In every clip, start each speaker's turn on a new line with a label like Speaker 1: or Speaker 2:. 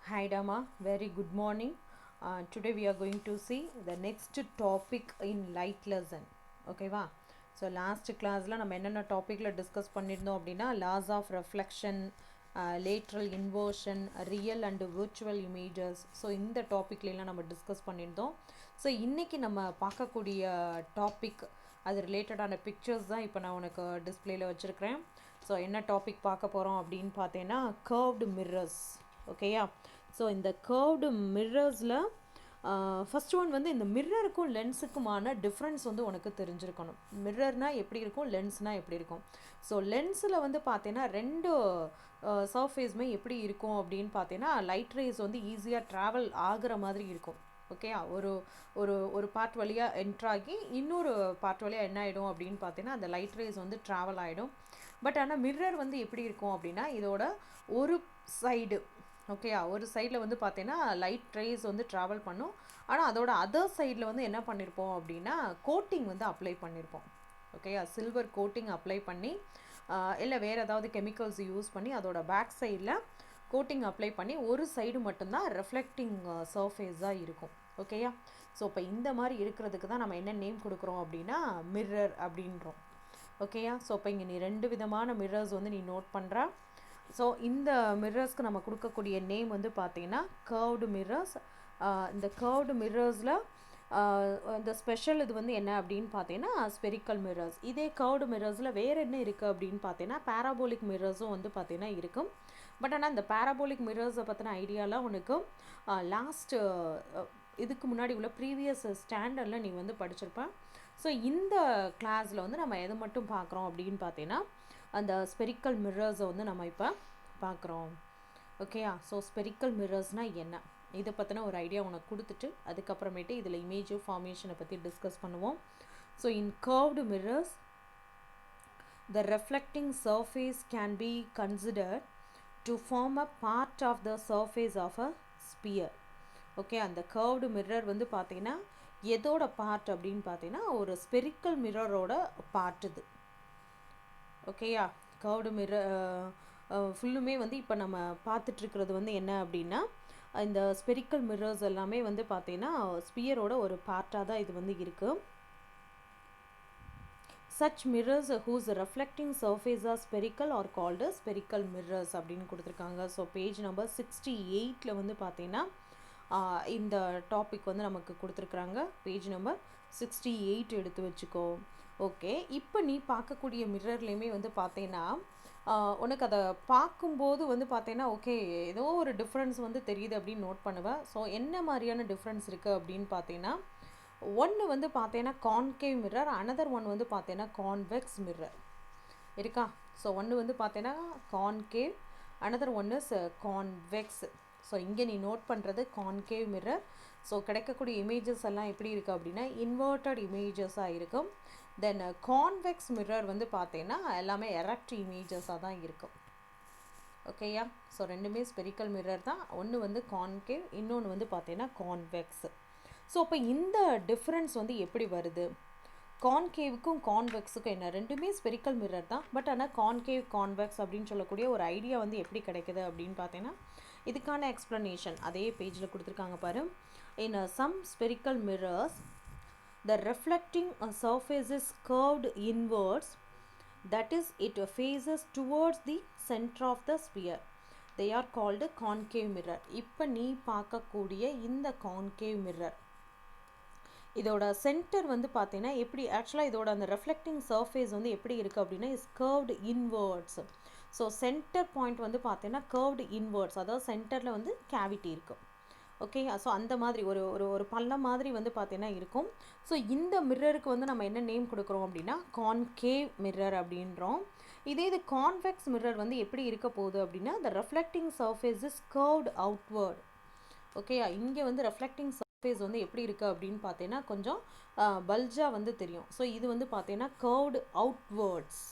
Speaker 1: Hi Dama, very good morning. Today we are going to see the next topic in light lesson. Okay வா? So last classல நம்ம என்னென்ன டாபிக்ல discuss பண்ணியிருந்தோம் அப்படின்னா laws of reflection, lateral inversion, real and virtual images. So இந்த டாபிக்லாம் நம்ம discuss பண்ணியிருந்தோம். So இன்னைக்கு நம்ம பார்க்கக்கூடிய டாபிக் அது ரிலேட்டடான பிக்சர்ஸ் தான் இப்போ நான் உனக்கு டிஸ்பிளேல வச்சுருக்கிறேன். ஸோ என்ன டாபிக் பார்க்க போகிறோம் அப்படின்னு பார்த்தேன்னா கர்வ்டு மிரர்ஸ். ஓகேயா? ஸோ இந்த கர்வ்டு மிரர்ஸில் ஃபஸ்ட் ஒன் வந்து இந்த மிரருக்கும் லென்ஸுக்குமான டிஃப்ரென்ஸ் வந்து உனக்கு தெரிஞ்சிருக்கணும். மிரர்னால் எப்படி இருக்கும், லென்ஸ்னால் எப்படி இருக்கும். ஸோ லென்ஸில் வந்து பார்த்தீங்கன்னா ரெண்டு சர்ஃபேஸுமே எப்படி இருக்கும் அப்படின்னு பார்த்தீங்கன்னா லைட் ரேஸ் வந்து ஈஸியாக ட்ராவல் ஆகிற மாதிரி இருக்கும். ஓகேயா? ஒரு ஒரு ஒரு பார்ட் வழியாக என்ட்ராகி இன்னொரு பார்ட் வழியாக என்ன ஆகிடும் அப்படின்னு பார்த்தீங்கன்னா அந்த லைட் ரேஸ் வந்து ட்ராவல் ஆகிடும். பட் ஆனால் மிரர் வந்து எப்படி இருக்கும் அப்படின்னா இதோட ஒரு சைடு, ஓகேயா, ஒரு சைடில் வந்து பார்த்தீங்கன்னா லைட் ரேஸ் வந்து ட்ராவல் பண்ணும். ஆனால் அதோட அதர் சைடில் வந்து என்ன பண்ணியிருப்போம் அப்படின்னா கோட்டிங் வந்து அப்ளை பண்ணியிருப்போம். ஓகேயா? சில்வர் கோட்டிங் அப்ளை பண்ணி இல்லை வேறு ஏதாவது கெமிக்கல்ஸ் யூஸ் பண்ணி அதோட பேக் சைடில் கோட்டிங் அப்ளை பண்ணி ஒரு சைடு மட்டும்தான் ரெஃப்ளெக்டிங் சர்ஃபேஸாக இருக்கும். ஓகேயா? ஸோ இப்போ இந்த மாதிரி இருக்கிறதுக்கு தான் நம்ம என்ன நேம் கொடுக்குறோம் அப்படின்னா மிரர் அப்படின்றோம். ஓகேயா? ஸோ இப்போ இங்கே நீ ரெண்டு விதமான மிரர்ஸ் வந்து நீ நோட் பண்ணுற. ஸோ இந்த மிரர்ஸ்க்கு நம்ம கொடுக்கக்கூடிய நேம் வந்து பார்த்தீங்கன்னா கர்வ்டு மிரர்ஸ். இந்த கர்வ்டு மிரர்ஸில் இந்த ஸ்பெஷல் இது வந்து என்ன அப்படின்னு பார்த்தீங்கன்னா ஸ்பெரிக்கல் மிரர்ஸ். இதே கர்வ்டு மிரர்ஸில் வேறு என்ன இருக்குது அப்படின்னு பார்த்தீங்கன்னா பேராபோலிக் மிரர்ஸும் வந்து பார்த்தீங்கன்னா இருக்கும். பட் ஆனால் இந்த பேராபோலிக் மிரர்ஸை பற்றின ஐடியாலாம் உனக்கு லாஸ்ட் இதுக்கு முன்னாடி உள்ள ப்ரீவியஸ் ஸ்டாண்டர்டில் நீ வந்து படிச்சிருப்பேன். ஸோ இந்த கிளாஸில் வந்து நம்ம எதை மட்டும் பார்க்குறோம் அப்படின்னு பார்த்தீங்கன்னா அந்த ஸ்பெரிக்கல் மிரர்ஸை வந்து நம்ம இப்போ பார்க்குறோம். ஓகேயா? ஸோ ஸ்பெரிக்கல் மிரர்ஸ்னால் என்ன, இதை பற்றின ஒரு ஐடியா உனக்கு கொடுத்துட்டு அதுக்கப்புறமேட்டு இதில் இமேஜ் ஃபார்மேஷனை பற்றி டிஸ்கஸ் பண்ணுவோம். So in curved mirrors the reflecting surface can be considered to form a part of the surface of a sphere. Okay, அந்த கர்வ்டு மிரர் வந்து பார்த்தீங்கன்னா எதோட பார்ட் அப்படின்னு பார்த்தீங்கன்னா ஒரு ஸ்பெரிக்கல் மிரரோட பார்ட் இது. ஓகேயா? கர்வ்டு மிரர் ஃபுல்லுமே வந்து இப்போ நம்ம பார்த்துட்ருக்கிறது வந்து என்ன அப்படின்னா இந்த ஸ்பெரிக்கல் மிரர்ஸ் எல்லாமே வந்து பார்த்தீங்கன்னா ஸ்பியரோட ஒரு பார்ட்டாக தான் இது வந்து இருக்குது. Such mirrors whose reflecting surface are spherical are called spherical mirrors அப்படின்னு கொடுத்துருக்காங்க. ஸோ பேஜ் நம்பர் 68 வந்து பார்த்தீங்கன்னா இந்த டாபிக் வந்து நமக்கு கொடுத்துருக்குறாங்க. பேஜ் நம்பர் 68 எடுத்து வச்சுக்கோ. ஓகே, இப்போ நீ பார்க்கக்கூடிய மிரர்லேயுமே வந்து பார்த்தீங்கன்னா உனக்கு அதை பார்க்கும்போது வந்து பார்த்தீங்கன்னா ஓகே ஏதோ ஒரு டிஃப்ரென்ஸ் வந்து தெரியுது அப்படின்னு நோட் பண்ணுவேன். ஸோ என்ன மாதிரியான டிஃப்ரென்ஸ் இருக்குது அப்படின்னு பார்த்தீங்கன்னா ஒன்று வந்து பார்த்தீங்கன்னா கான்கேவ் மிரர், அனதர் ஒன் வந்து பார்த்தீங்கன்னா கான்வெக்ஸ் மிரர் இருக்கா. ஸோ ஒன்று வந்து பார்த்தீங்கன்னா கான்கேவ், அனதர் ஒன்று கான்வெக்ஸ். ஸோ இங்கே நீ நோட் பண்ணுறது கான்கேவ் மிரர். ஸோ கிடைக்கக்கூடிய இமேஜஸ் எல்லாம் எப்படி இருக்குது அப்படின்னா இன்வெர்டட் இமேஜஸாக இருக்கும். தென் கான்வெக்ஸ் மிரர் வந்து பார்த்தீங்கன்னா எல்லாமே எரக்ட் இமேஜஸாக தான் இருக்கும். ஓகேயா? ஸோ ரெண்டுமே ஸ்பெரிக்கல் மிரர் தான். ஒன்று வந்து கான்கேவ், இன்னொன்று வந்து பார்த்தீங்கன்னா கான்வெக்ஸ். ஸோ அப்போ இந்த டிஃப்ரென்ஸ் வந்து எப்படி வருது, கான்கேவுக்கும் கான்வெக்ஸுக்கும் என்ன, ரெண்டுமே ஸ்பெரிக்கல் மிரர் தான். பட் ஆனால் கான்கேவ் கான்வெக்ஸ் அப்படின்னு சொல்லக்கூடிய ஒரு ஐடியா வந்து எப்படி கிடைக்குது அப்படின்னு பார்த்தீங்கன்னா இதுக்கான எக்ஸ்ப்ளனேஷன் அதே பேஜில் கொடுத்துருக்காங்க பாரு. In some spherical mirrors the reflecting surface is curved inwards, that is it faces towards the center of the sphere. They are called concave mirror. இப்போ நீ பார்க்கக்கூடிய இந்த கான்கேவ் மிரர் இதோட சென்டர் வந்து பார்த்தீங்கன்னா எப்படி ஆக்சுவலாக இதோட அந்த ரெஃப்ளெக்டிங் சர்ஃபேஸ் வந்து எப்படி இருக்குது அப்படின்னா is curved inwards. So centre point வந்து பார்த்தீங்கன்னா கர்வ்டு இன்வர்ட்ஸ், அதாவது சென்டரில் வந்து கேவிட்டி இருக்கும். ஓகே, ஸோ அந்த மாதிரி ஒரு ஒரு ஒரு பள்ளம் மாதிரி வந்து பார்த்தீங்கன்னா இருக்கும். ஸோ இந்த மிரருக்கு வந்து நம்ம என்ன நேம் கொடுக்குறோம் அப்படின்னா கான்கேவ் மிரர் அப்படின்றோம். இதே இது கான்வெக்ஸ் மிரர் வந்து எப்படி இருக்க போகுது அப்படின்னா the reflecting surface is curved outward. Okay, இங்கே வந்து ரெஃப்ளெக்டிங் சர்ஃபேஸ் வந்து எப்படி இருக்குது அப்படின்னு பார்த்தீங்கன்னா கொஞ்சம் பல்ஜாக வந்து தெரியும். ஸோ இது வந்து பார்த்தீங்கன்னா கர்வ்டு அவுட்வேர்ட்ஸ்.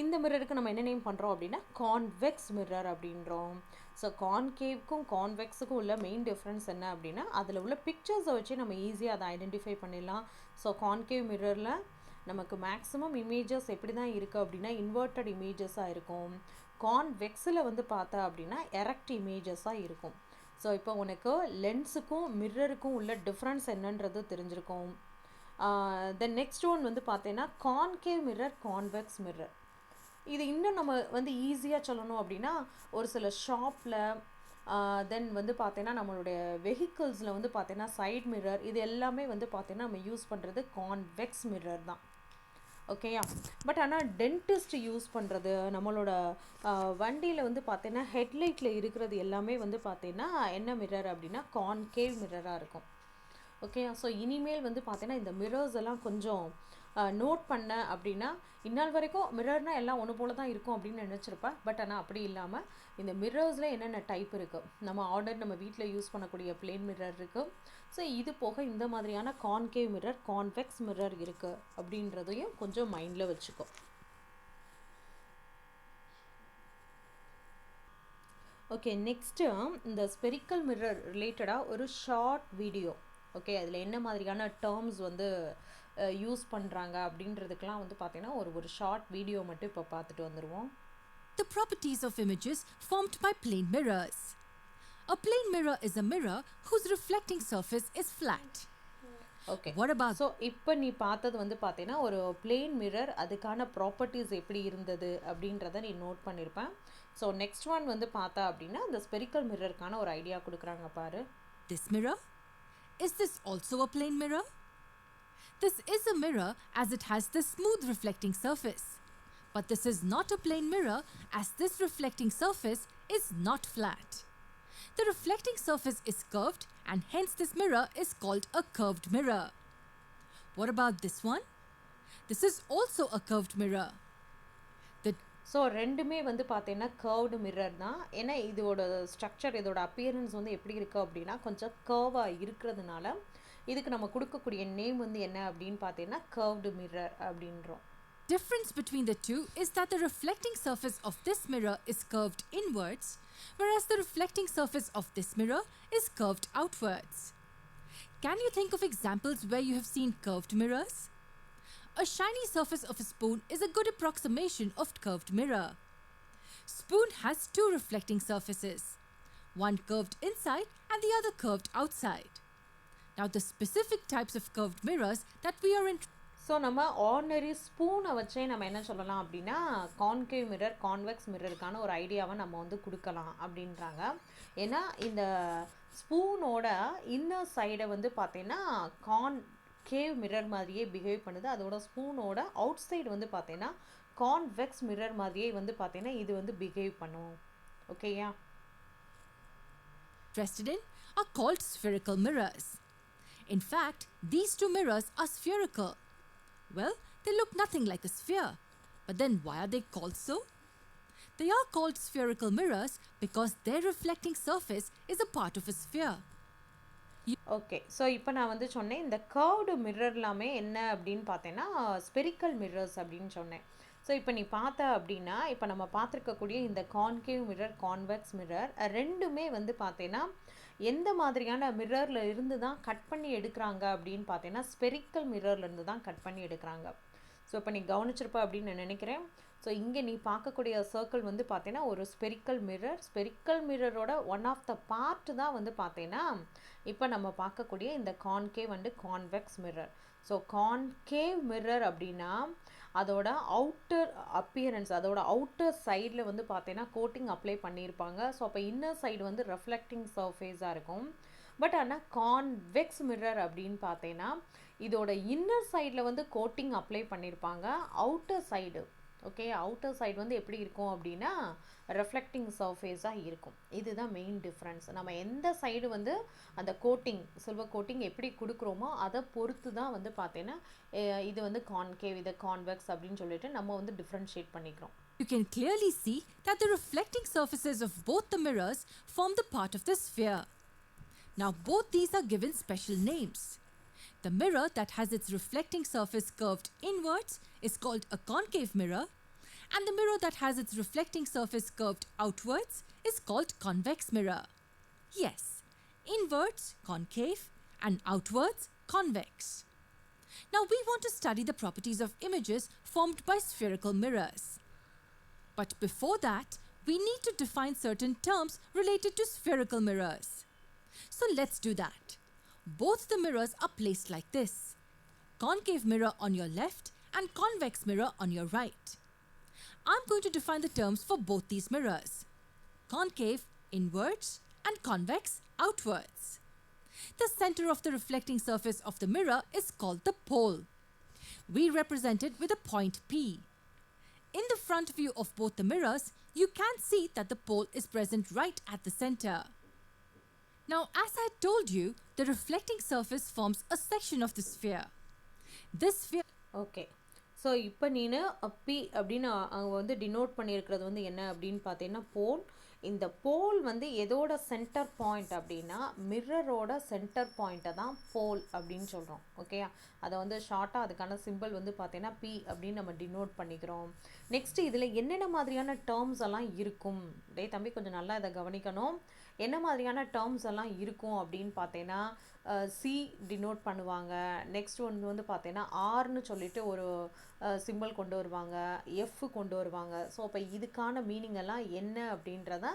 Speaker 1: இந்த மிரருக்கு நம்ம என்ன நேம் பண்ணுறோம் அப்படின்னா கான்வெக்ஸ் மிரர் அப்படின்றோம். ஸோ கான்கேவ்க்கும் கான்வெக்ஸுக்கும் உள்ள மெயின் டிஃப்ரென்ஸ் என்ன அப்படின்னா அதில் உள்ள பிக்சர்ஸை வச்சு நம்ம ஈஸியாக அதை ஐடென்டிஃபை பண்ணிடலாம். ஸோ கான்கேவ் மிரரில் நமக்கு மேக்ஸிமம் இமேஜஸ் எப்படி தான் இருக்குது அப்படின்னா இன்வெர்ட்டட் இமேஜஸாக இருக்கும். கான்வெக்ஸில் வந்து பார்த்தா அப்படின்னா எரக்ட் இமேஜஸாக இருக்கும். ஸோ இப்போ உனக்கு லென்ஸுக்கும் மிரருக்கும் உள்ள டிஃப்ரென்ஸ் என்னன்றது தெரிஞ்சிருக்கும். தென் நெக்ஸ்ட் ஒன் வந்து பார்த்தீங்கன்னா கான்கேவ் மிரர், கான்வெக்ஸ் மிரர். இது இன்னும் நம்ம வந்து ஈஸியாக சொல்லணும் அப்படின்னா ஒரு சில ஷாப்பில் தென் வந்து பார்த்தீங்கன்னா நம்மளுடைய வெஹிக்கிள்ஸில் வந்து பார்த்தீங்கன்னா சைட் மிரர் இது எல்லாமே வந்து பார்த்தீங்கன்னா நம்ம யூஸ் பண்ணுறது கான்வெக்ஸ் மிரர் தான். ஓகேயா? பட் ஆனால் டென்டிஸ்ட் யூஸ் பண்ணுறது நம்மளோட வண்டியில் வந்து பார்த்தீங்கன்னா ஹெட்லைட்டில் இருக்கிறது எல்லாமே வந்து பார்த்தீங்கன்னா என்ன மிரர் அப்படின்னா கான்கேவ் மிரராக இருக்கும். ஓகே, ஸோ இனிமேல் வந்து பார்த்தீங்கன்னா இந்த மிரர்ஸ் எல்லாம் கொஞ்சம் நோட் பண்ண அப்படின்னா இந்நாள் வரைக்கும் மிரர்னால் எல்லாம் ஒன்று போல தான் இருக்கும் அப்படின்னு நினச்சிருப்பேன். பட் ஆனால் அப்படி இல்லாமல் இந்த மிரர்ஸில் என்னென்ன டைப் இருக்குது, நம்ம வீட்டில் யூஸ் பண்ணக்கூடிய பிளேன் மிரர் இருக்குது. ஸோ இது போக இந்த மாதிரியான கான்கேவ் மிரர், கான்வெக்ஸ் மிரர் இருக்குது அப்படின்றதையும் கொஞ்சம் மைண்டில் வச்சுக்கோ. ஓகே, நெக்ஸ்ட்டு இந்த ஸ்பெரிக்கல் மிரர் ரிலேட்டடாக ஒரு ஷார்ட் வீடியோ. ஓகே, அதில் என்ன மாதிரியான டேர்ம்ஸ் வந்து யூஸ் பண்ணுறாங்க அப்படின்றதுக்கெலாம் வந்து பார்த்தீங்கன்னா ஒரு ஷார்ட் வீடியோ மட்டும் இப்போ பார்த்துட்டு வந்துடுவோம்.
Speaker 2: The properties of images formed by plane mirrors. A plane mirror is a mirror whose reflecting surface is flat.
Speaker 1: Okay,
Speaker 2: What about
Speaker 1: so இப்போ நீ பார்த்தது வந்து பார்த்தீங்கன்னா ஒரு பிளேன் மிரர், அதுக்கான ப்ராப்பர்ட்டிஸ் எப்படி இருந்தது அப்படின்றத நீ நோட் பண்ணியிருப்பேன். ஸோ நெக்ஸ்ட் ஒன் வந்து பார்த்தா அப்படின்னா இந்த ஸ்பெரிக்கல் மிரருக்கான ஒரு ஐடியா கொடுக்குறாங்க பாரு.
Speaker 2: this mirror? Is this also a plane mirror? This is a mirror as it has this smooth reflecting surface. But this is not a plane mirror as this reflecting surface is not flat. The reflecting surface is curved and hence this mirror is called a curved mirror. What about this one? This is also a curved mirror.
Speaker 1: So ரெண்டுமே வந்து பார்த்தீங்கன்னா curved mirror தான். ஏன்னா இதோட structure, இதோட appearance வந்து எப்படி இருக்குது அப்படின்னா கொஞ்சம் கர்வாக இருக்கிறதுனால இதுக்கு நம்ம கொடுக்கக்கூடிய நேம் வந்து என்ன அப்படின்னு பார்த்தீங்கன்னா கர்வ்டு மிரர் அப்படின்றோம்.
Speaker 2: Difference between the two is that the reflecting surface of this mirror is curved inwards, whereas the reflecting surface of this mirror is curved outwards. Can you think of examples where you have seen curved mirrors? A shiny surface of a spoon is a good approximation of curved mirror. Spoon has two reflecting surfaces, one curved inside and the other curved outside. Now the specific types of curved mirrors that we are
Speaker 1: so நம்ம ordinary ஸ்பூனை வச்சே நம்ம என்ன சொல்லலாம் அப்படின்னா concave mirror, convex மிரருக்கான ஒரு ஐடியாவை நம்ம வந்து கொடுக்கலாம் அப்படின்றாங்க. ஏன்னா இந்த ஸ்பூனோட இன்னர் சைடை வந்து பார்த்தீங்கன்னா கான்கேவ் மிரர் மாதிரியே பிஹேவ் பண்ணுது. அதோட ஸ்பூனோட அவுட் சைடு வந்து பார்த்தீங்கன்னா கான்வெக்ஸ் மிரர் மாதிரியே வந்து பார்த்தீங்கன்னா இது வந்து பிஹேவ் பண்ணும். ஓகேயா?
Speaker 2: interested in are called spherical mirrors. In fact, these two mirrors are spherical. Well, they look nothing like a sphere. But then why are they called so? They are called spherical mirrors because their reflecting surface is a part of a sphere.
Speaker 1: Okay, so இப்போ நான் வந்து சொன்னேன் இந்த curved mirror எல்லாமே என்ன அப்படின்னு பார்த்தேன்னா spherical mirrors அப்படின்னு சொன்னேன். ஸோ இப்போ நீ பார்த்த அப்படின்னா இப்போ நம்ம பார்த்துருக்கக்கூடிய இந்த கான்கேவ் மிரர், கான்வெக்ஸ் மிரர் ரெண்டுமே வந்து பார்த்தீங்கன்னா எந்த மாதிரியான மிரரில் இருந்து தான் கட் பண்ணி எடுக்கிறாங்க அப்படின்னு பார்த்தீங்கன்னா ஸ்பெரிக்கல் மிரர்லேருந்து தான் கட் பண்ணி எடுக்கிறாங்க. ஸோ இப்போ நீ கவனிச்சிருப்ப அப்படின்னு நான் நினைக்கிறேன். ஸோ இங்கே நீ பார்க்கக்கூடிய சர்க்கிள் வந்து பார்த்தீங்கன்னா ஒரு ஸ்பெரிக்கல் மிரர். ஸ்பெரிக்கல் மிரரோட ஒன் ஆஃப் த பார்ட் தான் வந்து பார்த்தீங்கன்னா இப்போ நம்ம பார்க்கக்கூடிய இந்த concave and convex mirror. So concave mirror அப்படின்னா அதோட அவுட்டர் அப்பியரன்ஸ், அதோட அவுட்டர் சைடில் வந்து பார்த்தீங்கன்னா கோட்டிங் அப்ளை பண்ணியிருப்பாங்க. ஸோ அப்போ இன்னர் சைடு வந்து ரெஃப்ளெக்டிங் சர்ஃபேஸாக இருக்கும். பட் ஆனால் கான்வெக்ஸ் மிரர் அப்படின்னு பார்த்தீங்கன்னா இதோட இன்னர் சைடில் வந்து கோட்டிங் அப்ளை பண்ணியிருப்பாங்க. Outer side, okay, outer side வந்து எப்படி இருக்கும் அப்படின்னா ரெஃப்ளெக்டிங் சர்ஃபேஸாக இருக்கும். இதுதான் மெயின் டிஃப்ரென்ஸ். நம்ம எந்த சைடு வந்து அந்த கோட்டிங், சில்வர் கோட்டிங் எப்படி கொடுக்குறோமோ அதை பொறுத்து தான் வந்து பார்த்தீங்கன்னா இது வந்து கான்கேவ், இது கான்வெக்ஸ் அப்படின்னு சொல்லிட்டு நம்ம வந்து டிஃப்ரென்ஷியேட் பண்ணிக்கிறோம்.
Speaker 2: You can clearly see that the reflecting surfaces of both the mirrors form the part of the sphere. Now both these are given special names. The mirror that has its reflecting surface curved inwards is called a concave mirror, and the mirror that has its reflecting surface curved outwards is called convex mirror. Yes, inwards concave and outwards convex. Now we want to study the properties of images formed by spherical mirrors. But before that, we need to define certain terms related to spherical mirrors. So let's do that. Both the mirrors are placed like this: concave mirror on your left and convex mirror on your right. I'm going to define the terms for both these mirrors: concave inwards and convex outwards. The center of the reflecting surface of the mirror is called the pole. We represent it with a point P. In the front view of both the mirrors, you can see that the pole is present right at the center. Now, as I told you, the reflecting surface forms a section of the sphere. This sphere...
Speaker 1: Okay. So இப்போ நீனு B அப்படின்னு அவங்க வந்து denote பண்ணியிருக்கிறது வந்து என்ன அப்படின்னு பார்த்தீங்கன்னா போல். இந்த போல் வந்து எதோட சென்டர் பாயிண்ட் அப்படின்னா மிரரோட சென்டர் பாயிண்ட்டை தான் போல் அப்படின்னு சொல்கிறோம். ஓகேயா, அதை வந்து ஷார்ட்டாக அதுக்கான சிம்பிள் வந்து பார்த்தீங்கன்னா பி அப்படின்னு நம்ம டினோட் பண்ணிக்கிறோம். நெக்ஸ்ட்டு இதில் என்னென்ன மாதிரியான டேர்ம்ஸ் எல்லாம் இருக்கும்? டே தம்பி கொஞ்சம் நல்லா இதை கவனிக்கணும். என்ன மாதிரியான டேர்ம்ஸ் எல்லாம் இருக்கும் அப்படின்னு பார்த்தீங்கன்னா சி டினோட் பண்ணுவாங்க. நெக்ஸ்ட் ஒன்று வந்து பார்த்தீங்கன்னா ஆர்னு சொல்லிட்டு ஒரு சிம்பிள் கொண்டு வருவாங்க, எஃப் கொண்டு வருவாங்க. ஸோ அப்போ இதுக்கான மீனிங் எல்லாம் என்ன அப்படின்றத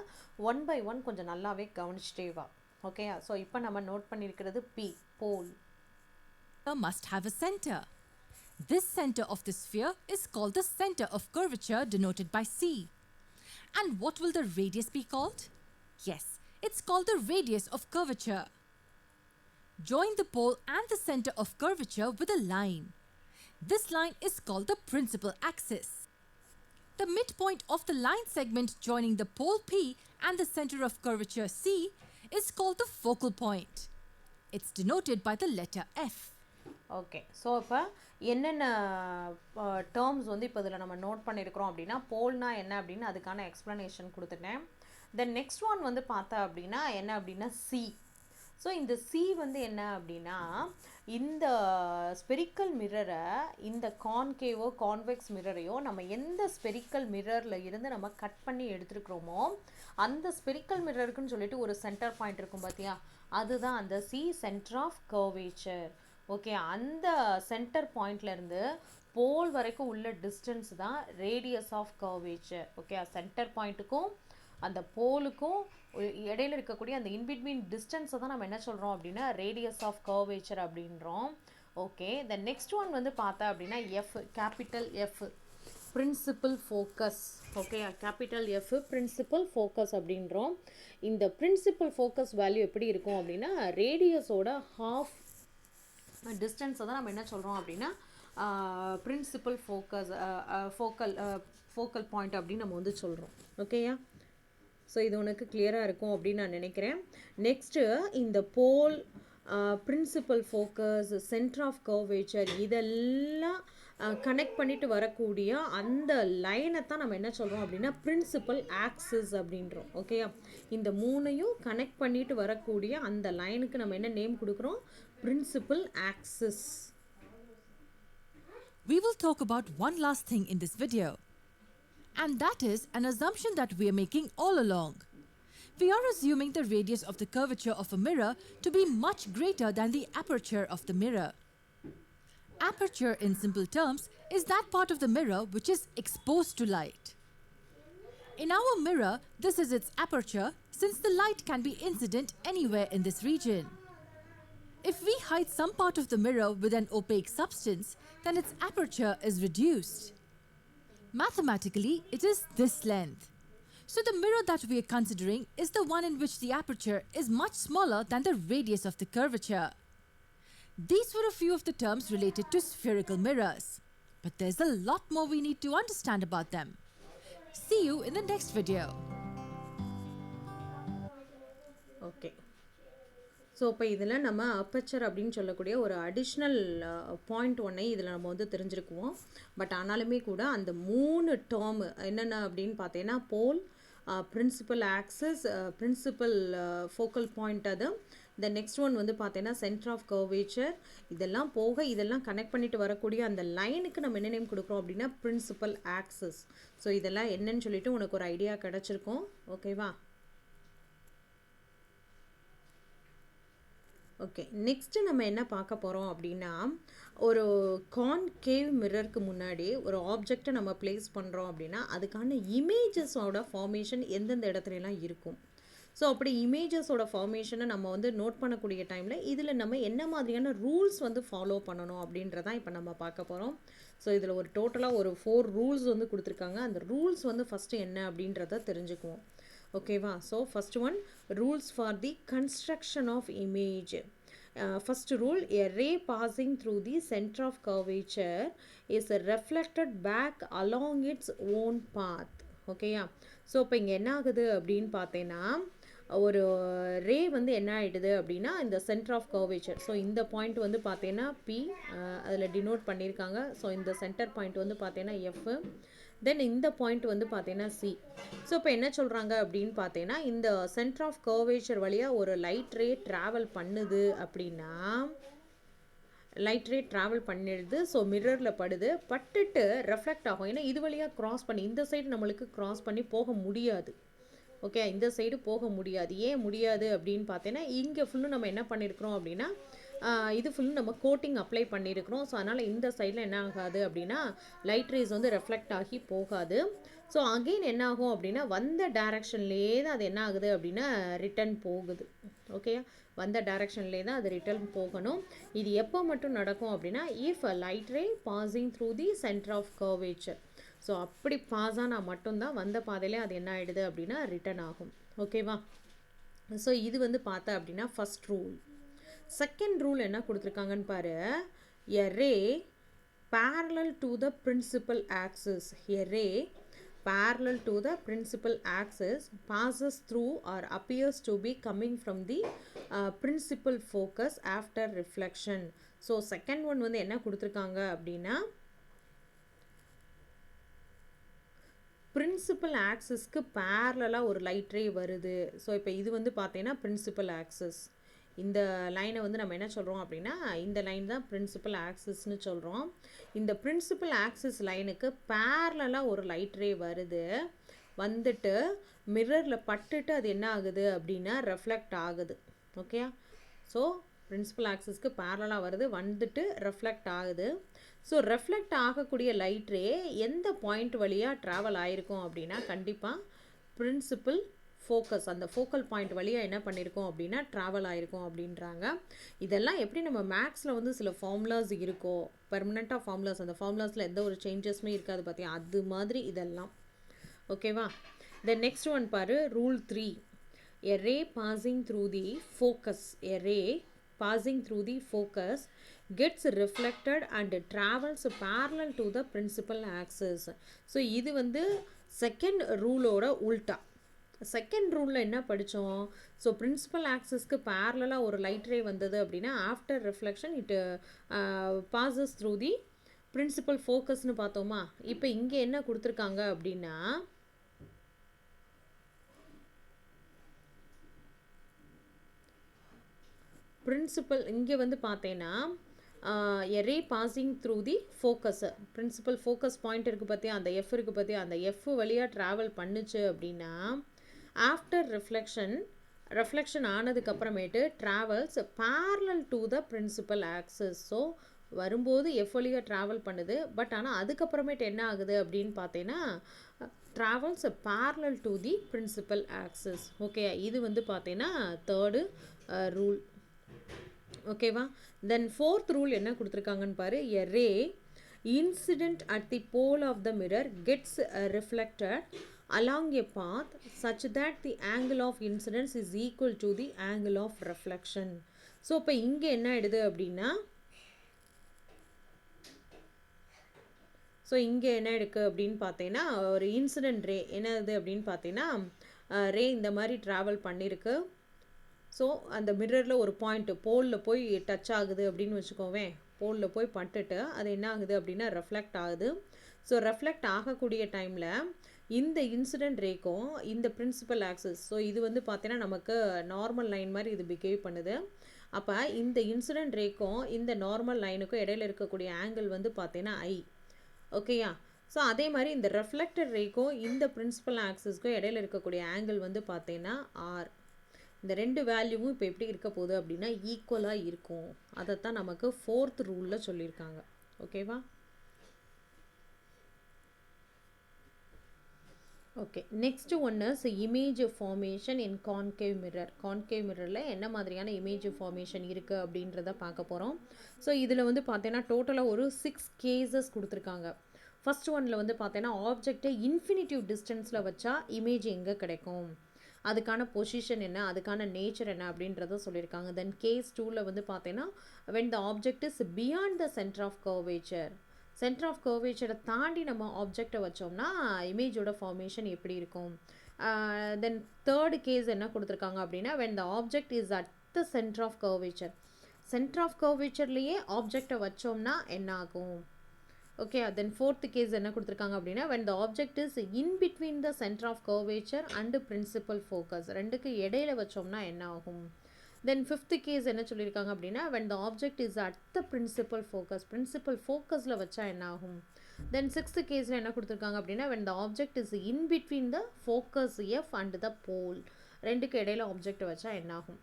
Speaker 1: ஒன் பை ஒன் கொஞ்சம் நல்லாவே கவனிச்சிட்டே வா. ஓகேயா, ஸோ இப்போ நம்ம நோட் பண்ணியிருக்கிறது P, pole.
Speaker 2: must have a center. This center of the sphere is called the center of curvature, denoted by C. And what will the radius be called? Yes, it's called the radius of curvature. Join the pole and the center of curvature with a line. This line is called the principal axis. The midpoint of the line segment joining the pole P and the center of curvature C is called the focal point. It's denoted by the letter F.
Speaker 1: Okay, so இப்போ என்னென்ன terms வந்து இப்போ இதில் நம்ம note பண்ணியிருக்கிறோம் அப்படின்னா போல்னா என்ன அப்படின்னு அதுக்கான எக்ஸ்ப்ளனேஷன் கொடுத்துட்டேன். தென் நெக்ஸ்ட் ஒன் வந்து பார்த்தா அப்படின்னா என்ன அப்படின்னா சி. ஸோ இந்த சி வந்து என்ன அப்படின்னா இந்த ஸ்பெரிக்கல் மிரரை, இந்த கான்கேவோ கான்வெக்ஸ் மிரரையோ நம்ம எந்த ஸ்பெரிக்கல் மிரரில் இருந்து நம்ம கட் பண்ணி எடுத்துருக்கிறோமோ அந்த ஸ்பெரிக்கல் மிரருக்குன்னு சொல்லிட்டு ஒரு சென்டர் பாயிண்ட் இருக்கும் பார்த்தியா, அதுதான் அந்த C, center of curvature. Okay, அந்த சென்டர் பாயிண்ட்லேருந்து போல் வரைக்கும் உள்ள டிஸ்டன்ஸ் தான் radius of curvature. Okay, center பாயிண்ட்டுக்கும் அந்த போலுக்கும் இடையில இருக்கக்கூடிய அந்த இன்பிட்வீன் டிஸ்டன்ஸை தான் நம்ம என்ன சொல்கிறோம் அப்படின்னா ரேடியஸ் ஆஃப் கர்வேச்சர் அப்படின்றோம். ஓகே, த நெக்ஸ்ட் ஒன் வந்து பார்த்தா அப்படின்னா F, capital F, principal focus. Okay, capital F principal focus அப்படின்றோம். இந்த பிரின்சிபல் ஃபோக்கஸ் வேல்யூ எப்படி இருக்கும் அப்படின்னா ரேடியஸோட ஹாஃப் டிஸ்டன்ஸை தான் நம்ம என்ன சொல்கிறோம் அப்படின்னா பிரின்சிபல் ஃபோக்கஸ் ஃபோக்கல் பாயிண்ட் அப்படின்னு நம்ம வந்து சொல்கிறோம். ஓகேயா, ஸோ இது உனக்கு கிளியராக இருக்கும் அப்படின்னு நான் நினைக்கிறேன். நெக்ஸ்ட்டு இந்த pole, principal focus, center of curvature இதெல்லாம் கனெக்ட் பண்ணிட்டு வரக்கூடிய அந்த லைனை தான் நம்ம என்ன சொல்கிறோம் அப்படின்னா பிரின்சிபல் ஆக்சிஸ் அப்படின்றோம். ஓகேயா, இந்த மூணையும் கனெக்ட் பண்ணிட்டு வரக்கூடிய அந்த லைனுக்கு நம்ம என்ன நேம் கொடுக்குறோம்? Principal axis.
Speaker 2: We will talk about one last thing in this video. And that is an assumption that we are making all along. We are assuming the radius of the curvature of a mirror to be much greater than the aperture of the mirror. Aperture, in simple terms, is that part of the mirror which is exposed to light. In our mirror, this is its aperture, since the light can be incident anywhere in this region. If we hide some part of the mirror with an opaque substance, then its aperture is reduced. Mathematically, it is this length. So the mirror that we are considering is the one in which the aperture is much smaller than the radius of the curvature. These were a few of the terms related to spherical mirrors. But there's a lot more we need to understand about them. See you in the next video.
Speaker 1: Okay. So இப்போ இதில் நம்ம aperture அப்படின்னு சொல்லக்கூடிய ஒரு additional point ஒன்னை இதில் நம்ம வந்து தெரிஞ்சிருக்குவோம். பட் ஆனாலுமே கூட அந்த 3 டேர்ம் என்னென்ன அப்படின்னு பார்த்தீங்கன்னா pole, principal axis, principal focal point, அது இந்த நெக்ஸ்ட் ஒன் வந்து பார்த்தீங்கன்னா சென்டர் ஆஃப் கர்வேச்சர். இதெல்லாம் போக இதெல்லாம் கனெக்ட் பண்ணிட்டு வரக்கூடிய அந்த லைனுக்கு நம்ம என்ன நேம் கொடுக்குறோம் அப்படின்னா பிரின்சிபல் ஆக்சிஸ். ஸோ இதெல்லாம் என்னன்னு சொல்லிட்டு உனக்கு ஒரு ஐடியா கிடச்சிருக்கும். ஓகேவா? ஓகே, நெக்ஸ்ட்டு நம்ம என்ன பார்க்க போகிறோம் அப்படின்னா, ஒரு கான்கேவ் மிரருக்கு முன்னாடி ஒரு ஆப்ஜெக்டை நம்ம ப்ளேஸ் பண்ணுறோம் அப்படின்னா அதுக்கான இமேஜஸோட ஃபார்மேஷன் எந்தெந்த இடத்துலலாம் இருக்கும். ஸோ அப்படி இமேஜஸோட ஃபார்மேஷனை நம்ம வந்து நோட் பண்ணக்கூடிய டைமில் இதில் நம்ம என்ன மாதிரியான ரூல்ஸ் வந்து ஃபாலோ பண்ணணும் அப்படின்றதான் இப்போ நம்ம பார்க்க போகிறோம். ஸோ இதில் ஒரு டோட்டலாக ஒரு 4 ரூல்ஸ் வந்து கொடுத்துருக்காங்க. அந்த ரூல்ஸ் வந்து ஃபஸ்ட்டு என்ன அப்படின்றத தெரிஞ்சுக்குவோம். ஓகேவா? So first one, rules for the construction of image. First rule, a ray passing through the center of curvature is reflected back along its own path. ஓகேயா? ஸோ இப்போ இங்கே என்ன ஆகுது அப்படின்னு பார்த்தேன்னா, ஒரு ரே வந்து என்ன ஆகிடுது அப்படின்னா இந்த சென்டர் ஆஃப் கர்வேச்சர். ஸோ இந்த பாயிண்ட் வந்து பார்த்தீங்கன்னா பி, அதில் டினோட் பண்ணியிருக்காங்க. ஸோ இந்த சென்டர் பாயிண்ட் வந்து பார்த்தீங்கன்னா எஃப், தென் இந்த பாயிண்ட் வந்து பார்த்தீங்கன்னா சி. ஸோ இப்போ என்ன சொல்கிறாங்க அப்படின்னு பார்த்தீங்கன்னா, இந்த சென்டர் ஆஃப் கர்வேச்சர் வழியாக ஒரு லைட் ரே ட்ராவல் பண்ணுது அப்படின்னா, லைட் ரே ட்ராவல் பண்ணிடுது. ஸோ மிரரில் படுது, பட்டுட்டு ரெஃப்ளெக்ட் ஆகும். ஏன்னா இது வழியாக க்ராஸ் பண்ணி இந்த சைடு நம்மளுக்கு க்ராஸ் பண்ணி போக முடியாது. ஓகே, இந்த சைடு போக முடியாது. ஏன் முடியாது அப்படின்னு பார்த்தீங்கன்னா, இங்கே ஃபுல்லும் நம்ம என்ன பண்ணியிருக்கிறோம் அப்படின்னா, இது ஃபுல்லும் நம்ம கோட்டிங் அப்ளை பண்ணியிருக்கிறோம். ஸோ அதனால் இந்த சைடில் என்ன ஆகாது அப்படின்னா லைட் ரேஸ் வந்து ரெஃப்ளெக்ட் ஆகி போகாது. ஸோ அகெயின் என்ன ஆகும் அப்படின்னா வந்த டைரக்ஷன்லேயே தான் அது என்ன ஆகுது அப்படின்னா ரிட்டன் போகுது. ஓகே, வந்த டைரக்ஷன்லேயே தான் அது ரிட்டர்ன் போகணும். இது எப்போ மட்டும் நடக்கும் அப்படின்னா if a light ray passing through the centre of curvature. So அப்படி பாஸ் ஆனால் மட்டும்தான் வந்த பாதையிலே அது என்ன ஆகிடுது அப்படின்னா ரிட்டன் ஆகும். ஓகேவா? ஸோ இது வந்து பார்த்தா அப்படின்னா ஃபஸ்ட் ரூல். செகண்ட் ரூல் என்ன கொடுத்துருக்காங்கன்னு பாரு. A ray parallel to the principal axis. A ray parallel to the principal axis passes through or appears to be coming from the principal focus after reflection. So second one வந்து என்ன கொடுத்துருக்காங்க அப்படின்னா principal ஆக்சிஸ்க்கு பேரலாக ஒரு light ரே வருது. So இப்போ இது வந்து பார்த்தீங்கன்னா பிரின்சிபல் ஆக்சிஸ். இந்த லைனை வந்து நம்ம என்ன சொல்கிறோம் அப்படின்னா இந்த லைன் தான் பிரின்சிபல் ஆக்சிஸ்னு சொல்கிறோம். இந்த பிரின்சிபல் ஆக்சிஸ் லைனுக்கு பேரலாக ஒரு லைட் ரே வருது, வந்துட்டு மிரரில் பட்டுட்டு அது என்ன ஆகுது அப்படின்னா ரெஃப்ளெக்ட் ஆகுது. ஓகே, ஸோ பிரின்சிபல் ஆக்சிஸ்க்கு பேரலாக வருது, வந்துட்டு ரெஃப்ளெக்ட் ஆகுது. ஸோ ரெஃப்ளெக்ட் ஆகக்கூடிய லைட் ரே எந்த பாயிண்ட் வழியாக ட்ராவல் ஆகிருக்கும் அப்படின்னா கண்டிப்பாக பிரின்சிபல் ஃபோக்கஸ், அந்த ஃபோக்கல் பாயிண்ட் வழியாக என்ன பண்ணியிருக்கோம் அப்படின்னா ட்ராவல் ஆகிருக்கும் அப்படின்றாங்க. இதெல்லாம் எப்படி நம்ம மேக்ஸில் வந்து சில ஃபார்முலாஸ் இருக்கோ, பெர்மனெண்ட்டாக ஃபார்முலாஸ், அந்த ஃபார்முலாஸில் எந்த ஒரு சேஞ்சஸுமே இருக்காது பார்த்தியா, அது மாதிரி இதெல்லாம். ஓகேவா? தென் நெக்ஸ்ட் ஒன் பாரு, rule 3. A ray passing through the focus, a ray passing through the focus gets reflected and travels parallel to the principal axis. So இது வந்து செகண்ட் ரூலோட உல்டா. செகண்ட் ரூலில் என்ன படித்தோம்? ஸோ பிரின்சிபல் ஆக்சிஸ்க்கு பேரலாக ஒரு லைட் ரே வந்தது அப்படின்னா after reflection it passes through the principal ஃபோக்கஸ்னு பார்த்தோமா. இப்போ இங்கே என்ன கொடுத்துருக்காங்க அப்படின்னா பிரின்சிபல் இங்கே வந்து பார்த்தேன்னா a ray passing through the focus, principal focus point இருக்குது பார்த்தியா, அந்த எஃப் இருக்குது பார்த்தியா, அந்த எஃப் வழியாக ட்ராவல் பண்ணுச்சு அப்படின்னா ஆஃப்டர் ரெஃப்ளெக்ஷன் ஆனதுக்கப்புறமேட்டு travels parallel to the principal axis. So வரும்போது எஃப் வழியாக ட்ராவல் பண்ணுது, பட் ஆனால் அதுக்கப்புறமேட்டு என்ன ஆகுது அப்படின்னு பார்த்தீங்கன்னா travels parallel to the principal axis. Okay, இது வந்து பார்த்தீங்கன்னா தேர்டு ரூல். ஓகேவா? தென் ஃபோர்த் ரூல் என்ன கொடுத்துருக்காங்கன்னு பாரு. A ray incident at the pole of the mirror gets reflected along a path such that the angle of incidence is equal to the angle of reflection. So இப்போ இங்கே என்ன ஆயிடுது அப்படின்னா so இங்கே என்ன இருக்குது அப்படின்னு பார்த்தீங்கன்னா ஒரு இன்சிடென்ட் ரே என்னது அப்படின்னு பார்த்தீங்கன்னா ரே இந்த மாதிரி ட்ராவல் பண்ணியிருக்கு. ஸோ அந்த மிரரில் ஒரு பாயிண்ட்டு போலில் போய் டச் ஆகுது அப்படின்னு வச்சுக்கோவேன், போலில் போய் பட்டுட்டு அது என்ன ஆகுது அப்படின்னா ரெஃப்ளெக்ட் ஆகுது. ஸோ ரெஃப்ளெக்ட் ஆகக்கூடிய டைமில் இந்த இன்சிடென்ட் ரேக்கும் இந்த பிரின்சிபல் ஆக்சிஸ், ஸோ இது வந்து பார்த்தீங்கன்னா நமக்கு நார்மல் லைன் மாதிரி இது பிஹேவ் பண்ணுது. அப்போ இந்த இன்சிடென்ட் ரேக்கும் இந்த நார்மல் லைனுக்கும் இடையில இருக்கக்கூடிய ஆங்கிள் வந்து பார்த்தீங்கன்னா ஐ. ஓகேயா? ஸோ அதே மாதிரி இந்த ரெஃப்ளெக்டட் ரேக்கும் இந்த பிரின்சிபல் ஆக்சிஸ்க்கும் இடையில இருக்கக்கூடிய ஆங்கிள் வந்து பார்த்தீங்கன்னா ஆர். இந்த ரெண்டு வேல்யூவும் இப்போ எப்படி இருக்க போகுது அப்படின்னா ஈக்குவலாக இருக்கும். அதைத்தான் நமக்கு 4th ரூலில் சொல்லியிருக்காங்க. ஓகேவா? ஓகே, நெக்ஸ்ட் ஒன்று image formation in concave mirror. Concave மிரரில் என்ன மாதிரியான இமேஜ் ஃபார்மேஷன் இருக்குது அப்படின்றத பார்க்க போகிறோம். ஸோ இதில் வந்து பார்த்தீங்கன்னா டோட்டலாக ஒரு 6 கேசஸ் கொடுத்துருக்காங்க. ஃபர்ஸ்ட் ஒன்னில் வந்து பார்த்தீங்கன்னா ஆப்ஜெக்டை இன்ஃபினிட்டிவ் டிஸ்டன்ஸில் வச்சா இமேஜ் எங்கே கிடைக்கும், அதுக்கான பொசிஷன் என்ன, அதுக்கான நேச்சர் என்ன அப்படின்றத சொல்லியிருக்காங்க. தென் கேஸ் 2ல் வந்து பார்த்தீங்கன்னா when the object is beyond the center of curvature, center of கர்வேச்சரை தாண்டி நம்ம ஆப்ஜெக்டை வச்சோம்னா இமேஜோட ஃபார்மேஷன் எப்படி இருக்கும். தென் தேர்டு கேஸ் என்ன கொடுத்துருக்காங்க அப்படின்னா when the object is at the center of curvature, center of கர்வேச்சர்லேயே ஆப்ஜெக்டை வச்சோம்னா என்ன ஆகும். ஓகே, தென் ஃபோர்த்து கேஸ் என்ன கொடுத்துருக்காங்க அப்படின்னா when the object is in between the center of curvature and principal focus, ரெண்டுக்கு இடையில வச்சோம்னா என்ன ஆகும். தென் ஃபிஃப்த்து கேஸ் என்ன சொல்லியிருக்காங்க அப்படின்னா when the object is at the principal focus, principal focusல வச்சா என்ன ஆகும். தென் சிக்ஸ்த்து கேஸில் என்ன கொடுத்துருக்காங்க அப்படின்னா when the object is in between the focus F and the pole, ரெண்டுக்கு இடையில ஆப்ஜெக்ட் வச்சா என்ன ஆகும்.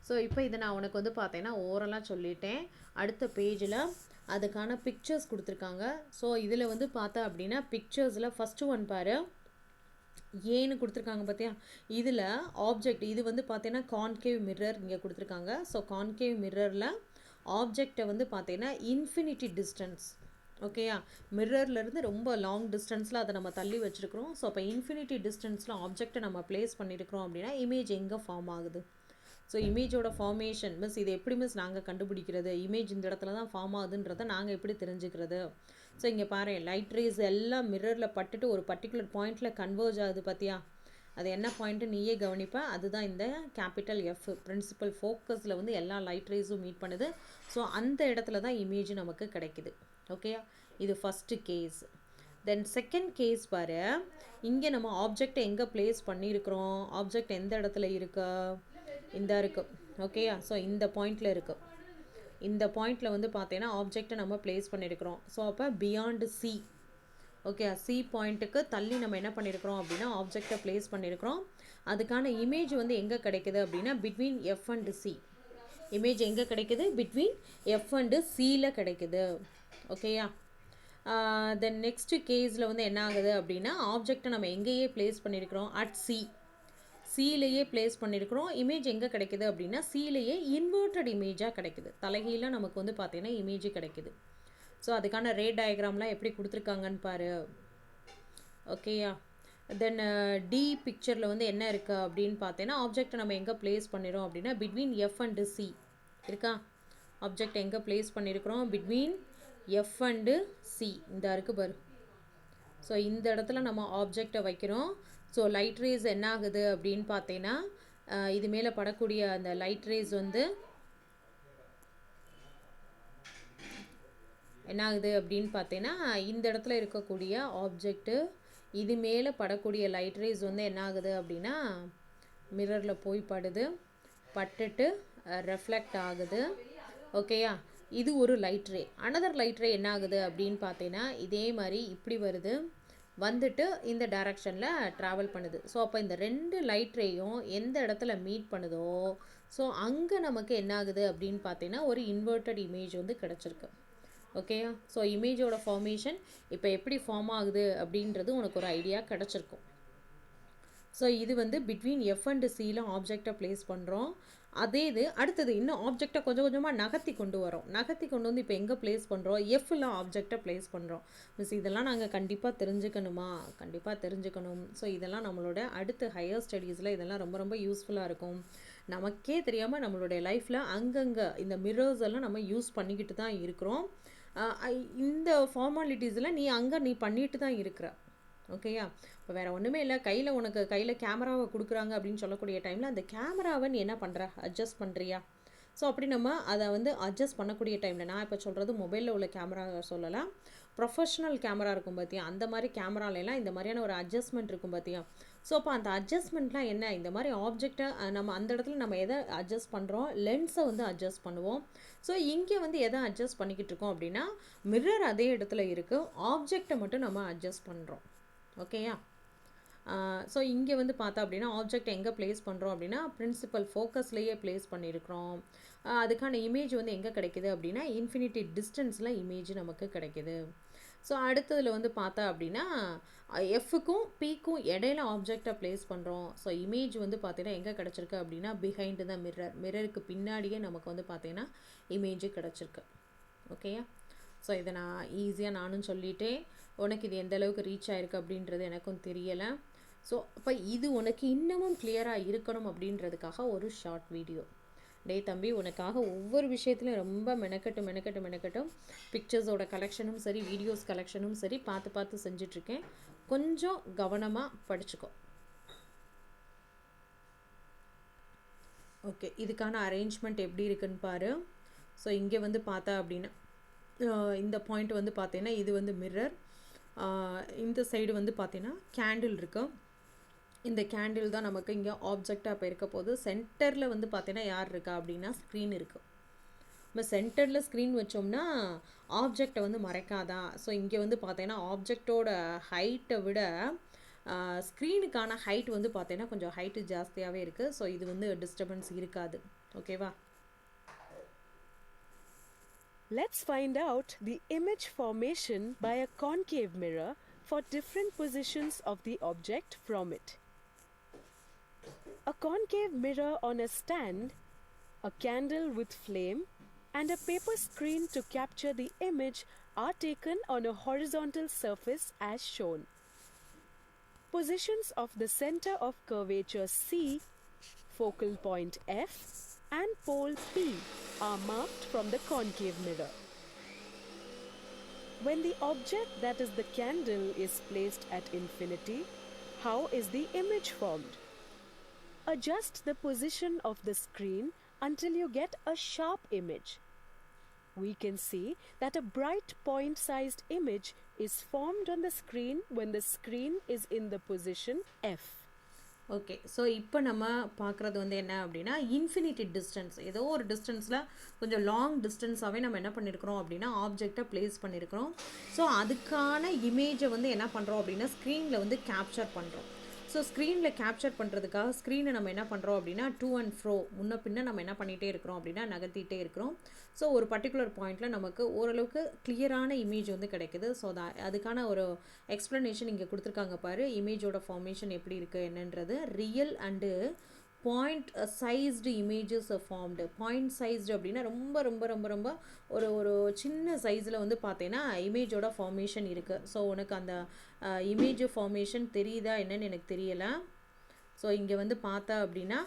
Speaker 1: ஸோ இப்போ இதை நான் உனக்கு வந்து பார்த்தேன்னா ஓரலாக சொல்லிட்டேன். அடுத்த பேஜில் அதுக்கான பிக்சர்ஸ் கொடுத்துருக்காங்க. ஸோ இதில் வந்து பார்த்தா அப்படின்னா பிக்சர்ஸில் ஃபஸ்ட்டு ஒன் பாரு, ஏன்னு கொடுத்துருக்காங்க பார்த்தியா. இதில் ஆப்ஜெக்ட் இது வந்து பார்த்தீங்கன்னா கான்கேவ் மிரர் இங்கே கொடுத்துருக்காங்க. ஸோ கான்கேவ் மிரரில் ஆப்ஜெக்டை வந்து பார்த்தீங்கன்னா இன்ஃபினிட்டி டிஸ்டன்ஸ், ஓகேயா, மிரர்லேருந்து ரொம்ப லாங் டிஸ்டன்ஸில் அதை நம்ம தள்ளி வச்சுருக்கிறோம். ஸோ அப்போ இன்ஃபினிட்டி டிஸ்டன்ஸில் ஆப்ஜெக்டை நம்ம ப்ளேஸ் பண்ணியிருக்கிறோம் அப்படின்னா இமேஜ் எங்கே ஃபார்ம் ஆகுது. ஸோ இமேஜோட ஃபார்மேஷன் மிஸ் இது எப்படி மிஸ் நாங்கள் கண்டுபிடிக்கிறது, இமேஜ் இந்த இடத்துல தான் ஃபார்ம் ஆகுதுன்றதை நாங்கள் எப்படி தெரிஞ்சுக்கிறது. ஸோ இங்கே பாரு, லைட் ரேஸ் எல்லாம் மிரரில் பட்டுட்டு ஒரு பர்டிகுலர் பாயிண்டில் கன்வர்ஜ் ஆகுது பார்த்தியா. அது என்ன பாயிண்ட்டு நீயே கவனிப்ப, அதுதான் இந்த கேபிட்டல் எஃப், பிரின்சிபல் ஃபோக்கஸில் வந்து எல்லா லைட் ரேஸும் மீட் பண்ணுது. ஸோ அந்த இடத்துல தான் இமேஜ் நமக்கு கிடைக்குது. ஓகேயா, இது first case. Then second case பாரு, இங்கே நம்ம ஆப்ஜெக்டை எங்கே ப்ளேஸ் பண்ணியிருக்கிறோம், ஆப்ஜெக்ட் எந்த இடத்துல இருக்கா, இந்த இருக்குது. ஓகேயா, ஸோ இந்த பாயிண்டில் இருக்குது. இந்த பாயிண்டில் வந்து பார்த்தீங்கன்னா ஆப்ஜெக்டை நம்ம ப்ளேஸ் பண்ணியிருக்கிறோம். ஸோ அப்போ பியாண்டு சி, ஓகே, சி பாயிண்ட்டுக்கு தள்ளி நம்ம என்ன பண்ணியிருக்கிறோம் அப்படின்னா ஆப்ஜெக்டை ப்ளேஸ் பண்ணியிருக்கிறோம். அதுக்கான இமேஜ் வந்து எங்கே கிடைக்குது அப்படின்னா between F and C. Image எங்கே கிடைக்குது, பிட்வீன் எஃப் அண்டு சியில் கிடைக்குது. ஓகேயா, தென் நெக்ஸ்ட்டு கேஸில் வந்து என்ன ஆகுது அப்படின்னா ஆப்ஜெக்டை நம்ம எங்கேயே ப்ளேஸ் பண்ணியிருக்கிறோம், அட் சி, சியிலேயே ப்ளேஸ் பண்ணியிருக்கிறோம். இமேஜ் எங்கே கிடைக்குது அப்படின்னா சியிலேயே இன்வெர்ட்டட் இமேஜாக கிடைக்குது. தலைகீழாக நமக்கு வந்து பார்த்தீங்கன்னா இமேஜ் கிடைக்குது. ஸோ அதுக்கான ரே டயக்ராம்லாம் எப்படி கொடுத்துருக்காங்கன்னு பாரு. ஓகேயா, தென் டி பிக்சரில் வந்து என்ன இருக்குது அப்படின்னு பார்த்தீங்கன்னா ஆப்ஜெக்டை நம்ம எங்கே ப்ளேஸ் பண்ணிடுறோம் அப்படின்னா பிட்வீன் எஃப் அண்டு சி இருக்கா. ஆப்ஜெக்ட் எங்கே ப்ளேஸ் பண்ணியிருக்கிறோம், பிட்வீன் எஃப் அண்டு சி, இந்த இருக்குது பாரு. ஸோ இந்த இடத்துல நம்ம ஆப்ஜெக்டை வைக்கிறோம். ஸோ லைட் ரேஸ் என்ன ஆகுது அப்படின்னு பார்த்தீங்கன்னா இது மேலே படக்கூடிய அந்த லைட் ரேஸ் வந்து என்ன ஆகுது அப்படின்னு பார்த்தீங்கன்னா இந்த இடத்துல இருக்கக்கூடிய ஆப்ஜெக்ட்டு இது மேலே படக்கூடிய லைட் ரேஸ் வந்து என்ன ஆகுது அப்படின்னா மிரரில் போய் படுது, பட்டுட்டு ரெஃப்ளெக்ட் ஆகுது. ஓகேயா, இது ஒரு light ray. Another light ray என்ன ஆகுது அப்படின்னு பார்த்தீங்கன்னா இதே மாதிரி இப்படி வருது, வந்துட்டு இந்த டைரக்ஷனில் ட்ராவல் பண்ணுது. ஸோ அப்போ இந்த ரெண்டு லைட் ரேயும் எந்த இடத்துல மீட் பண்ணுதோ ஸோ அங்கே நமக்கு என்ன ஆகுது அப்படின்னு பார்த்தீங்கன்னா ஒரு இன்வெர்ட்டட் இமேஜ் வந்து கிடச்சிருக்கு. ஓகேயா, ஸோ இமேஜோட ஃபார்மேஷன் இப்போ எப்படி ஃபார்ம் ஆகுது அப்படின்றது உனக்கு ஒரு ஐடியா கிடச்சிருக்கும். ஸோ இது வந்து பிட்வீன் எஃப் அண்டு சியில் ஆப்ஜெக்டை ப்ளேஸ் பண்ணுறோம். அதே இது அடுத்தது இன்னும் ஆப்ஜெக்டை கொஞ்சம் கொஞ்சமாக நகர்த்தி கொண்டு வரோம். நகர்த்தி கொண்டு வந்து இப்போ எங்கே ப்ளேஸ் பண்ணுறோம், எஃப்ல ஆப்ஜெக்டை ப்ளேஸ் பண்ணுறோம். மிஸ் இதெல்லாம் நாங்கள் கண்டிப்பாக தெரிஞ்சுக்கணுமா, கண்டிப்பாக தெரிஞ்சுக்கணும். ஸோ இதெல்லாம் நம்மளோட அடுத்த ஹையர் ஸ்டடீஸில் இதெல்லாம் ரொம்ப ரொம்ப யூஸ்ஃபுல்லாக இருக்கும். நமக்கே தெரியாமல் நம்மளுடைய லைஃப்பில் அங்கங்கே இந்த மிரர்ஸ் எல்லாம் நம்ம யூஸ் பண்ணிக்கிட்டு தான் இருக்கிறோம். இந்த ஃபார்மாலிட்டிஸில் நீ பண்ணிட்டு தான் இருக்கிற. ஓகேயா, இப்போ வேறு ஒன்றுமே இல்லை, உனக்கு கையில் கேமராவை கொடுக்குறாங்க அப்படின்னு சொல்லக்கூடிய டைமில் அந்த கேமராவை நீ என்ன பண்ணுற, அட்ஜஸ்ட் பண்ணுறியா. ஸோ அப்படி நம்ம அதை வந்து அட்ஜஸ்ட் பண்ணக்கூடிய டைமில் நான் இப்போ சொல்கிறது மொபைலில் உள்ள கேமரா சொல்லலாம், ப்ரொஃபஷ்னல் கேமரா இருக்கும் பார்த்தியா, அந்த மாதிரி கேமராலெலாம் இந்த மாதிரியான ஒரு அட்ஜஸ்ட்மெண்ட் இருக்கும் பார்த்தியா. ஸோ அப்போ அந்த அட்ஜஸ்ட்மெண்ட்லாம் என்ன, இந்த மாதிரி ஆப்ஜெக்டை நம்ம அந்த இடத்துல நம்ம எதை அட்ஜஸ்ட் பண்ணுறோம், லென்ஸை வந்து அட்ஜஸ்ட் பண்ணுவோம். ஸோ இங்கே வந்து எதை அட்ஜஸ்ட் பண்ணிக்கிட்டு இருக்கோம் அப்படின்னா மிரர் அதே இடத்துல இருக்குது, ஆப்ஜெக்டை மட்டும் நம்ம அட்ஜஸ்ட் பண்ணுறோம். ஓகேயா, ஸோ இங்கே வந்து பார்த்தா அப்படின்னா ஆப்ஜெக்ட் எங்கே ப்ளேஸ் பண்ணுறோம் அப்படின்னா பிரின்சிபல் ஃபோக்கஸ்லேயே ப்ளேஸ் பண்ணியிருக்கிறோம். அதுக்கான இமேஜ் வந்து எங்கே கிடைக்குது அப்படின்னா இன்ஃபினிட்டி டிஸ்டன்ஸில் இமேஜ் நமக்கு கிடைக்குது. ஸோ அடுத்ததில் வந்து பார்த்தா அப்படின்னா எஃப்க்கும் பிக்கும் இடையில ஆப்ஜெக்டை ப்ளேஸ் பண்ணுறோம். ஸோ இமேஜ் வந்து பார்த்தீங்கன்னா எங்கே கிடச்சிருக்கு அப்படின்னா பிஹைண்டு த மிரருக்கு பின்னாடியே நமக்கு வந்து பார்த்தீங்கன்னா இமேஜ் கிடச்சிருக்கு. ஓகேயா? ஸோ இதை நான் ஈஸியாக நானும் சொல்லிட்டேன். உனக்கு இது எந்த அளவுக்கு ரீச் ஆயிருக்கு அப்படின்றது எனக்கும் தெரியலை. ஸோ அப்போ இது உனக்கு இன்னமும் கிளியராக இருக்கணும் அப்படின்றதுக்காக ஒரு ஷார்ட் வீடியோ. டே தம்பி, உனக்காக ஒவ்வொரு விஷயத்துலையும் ரொம்ப மெனக்கட்டும் பிக்சர்ஸோட கலெக்ஷனும் சரி, வீடியோஸ் கலெக்ஷனும் சரி பார்த்து செஞ்சிட்ருக்கேன். கொஞ்சம் கவனமாக படிச்சுக்கோ. ஓகே, இதுக்கான அரேஞ்ச்மெண்ட் எப்படி இருக்குன்னு பாரு. ஸோ இங்கே வந்து பார்த்தா அப்படின்னா இந்த பாயிண்ட் வந்து பார்த்தீங்கன்னா இது வந்து மிரர், இந்த சைடு வந்து பார்த்தீங்கன்னா கேண்டில் இருக்கு. இந்த கேண்டில் தான் நமக்கு இங்கே ஆப்ஜெக்டாக இப்போ இருக்க போது. சென்டரில் வந்து பார்த்தீங்கன்னா யார் இருக்கா அப்படின்னா ஸ்க்ரீன் இருக்குது. நம்ம சென்டரில் ஸ்க்ரீன் வச்சோம்னா ஆப்ஜெக்டை வந்து மறைக்காதா? ஸோ இங்கே வந்து பார்த்தீங்கன்னா ஆப்ஜெக்டோட ஹைட்டை விட ஸ்க்ரீனுக்கான ஹைட் வந்து பார்த்தீங்கன்னா கொஞ்சம் ஹைட்டு ஜாஸ்தியாகவே இருக்குது. ஸோ இது வந்து டிஸ்டர்பன்ஸ் இருக்காது. ஓகேவா?
Speaker 3: Let's find out the image formation by a concave mirror for different positions of the object from it. A concave mirror on a stand, a candle with flame, and a paper screen to capture the image are taken on a horizontal surface as shown. Positions of the center of curvature C, focal point F, and pole P are marked from the concave mirror. When the object, that is the candle, is placed at infinity, how is the image formed? Adjust the position of the screen until you get a sharp image. We can see that a bright point-sized image is formed on the screen when the screen is in the position F.
Speaker 1: Okay, so இப்போ நம்ம பார்க்குறது வந்து என்ன அப்படின்னா infinity distance. ஏதோ ஒரு டிஸ்டன்ஸில் கொஞ்சம் லாங் டிஸ்டன்ஸாகவே நம்ம என்ன பண்ணியிருக்கிறோம் அப்படின்னா ஆப்ஜெக்டை ப்ளேஸ் பண்ணியிருக்கிறோம். ஸோ அதுக்கான இமேஜை வந்து என்ன பண்ணுறோம் அப்படின்னா ஸ்க்ரீனில் வந்து கேப்சர் பண்ணுறோம். ஸோ ஸ்க்ரீனில் கேப்சர் பண்ணுறதுக்காக ஸ்க்ரீனை நம்ம என்ன பண்ணுறோம் அப்படின்னா டூ அண்ட் ஃப்ரோ முன்ன பின்ன நம்ம என்ன பண்ணிகிட்டே இருக்கிறோம் அப்படின்னா நகர்த்திகிட்டே இருக்கிறோம். ஸோ ஒரு பர்டிகுலர் பாயிண்டில் நமக்கு ஓரளவுக்கு கிளியரான இமேஜ் வந்து கிடைக்குது. ஸோ அதுக்கான ஒரு எக்ஸ்ப்ளனேஷன் இங்கே கொடுத்துருக்காங்க பாரு. இமேஜோட ஃபார்மேஷன் எப்படி இருக்குது என்னன்றது. Real and point sized images formed. Point sized அப்படின்னா ரொம்ப ரொம்ப ரொம்ப ரொம்ப ஒரு ஒரு சின்ன சைஸில் வந்து பார்த்தீங்கன்னா இமேஜோட ஃபார்மேஷன் இருக்குது. ஸோ உனக்கு அந்த இமேஜ் ஃபார்மேஷன் தெரியுதா என்னன்னு எனக்கு தெரியலை. ஸோ இங்கே வந்து பார்த்தா அப்படின்னா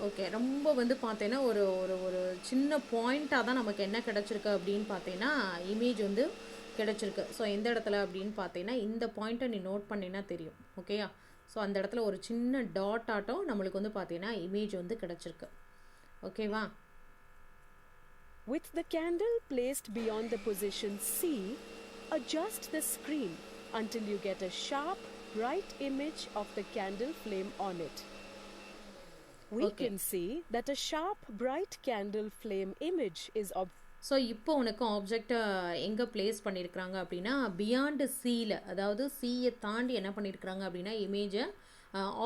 Speaker 1: ஓகே, ரொம்ப வந்து பார்த்தீங்கன்னா ஒரு ஒரு ஒரு சின்ன பாயிண்ட்டாக தான் நமக்கு என்ன கிடச்சிருக்கு அப்படின்னு பார்த்தீங்கன்னா இமேஜ் வந்து கிடச்சிருக்கு. ஸோ எந்த இடத்துல அப்படின்னு பார்த்தீங்கன்னா இந்த பாயிண்ட்டை நீ நோட் பண்ணினா தெரியும். ஓகேயா? ஸோ அந்த இடத்துல ஒரு சின்ன டாட் ஆட்டம் நம்மளுக்கு வந்து பார்த்தீங்கன்னா இமேஜ் வந்து கிடச்சிருக்கு. ஓகேவா?
Speaker 3: With the candle placed beyond the position C, adjust the screen until you get a sharp, bright image of the candle flame on it. We can see that a sharp, bright candle flame image is
Speaker 1: so இப்போ உனக்கு ஆப்ஜெக்டை எங்கே place பண்ணியிருக்கிறாங்க அப்படின்னா beyond சியில், அதாவது சியை தாண்டி என்ன பண்ணியிருக்கிறாங்க அப்படின்னா இமேஜை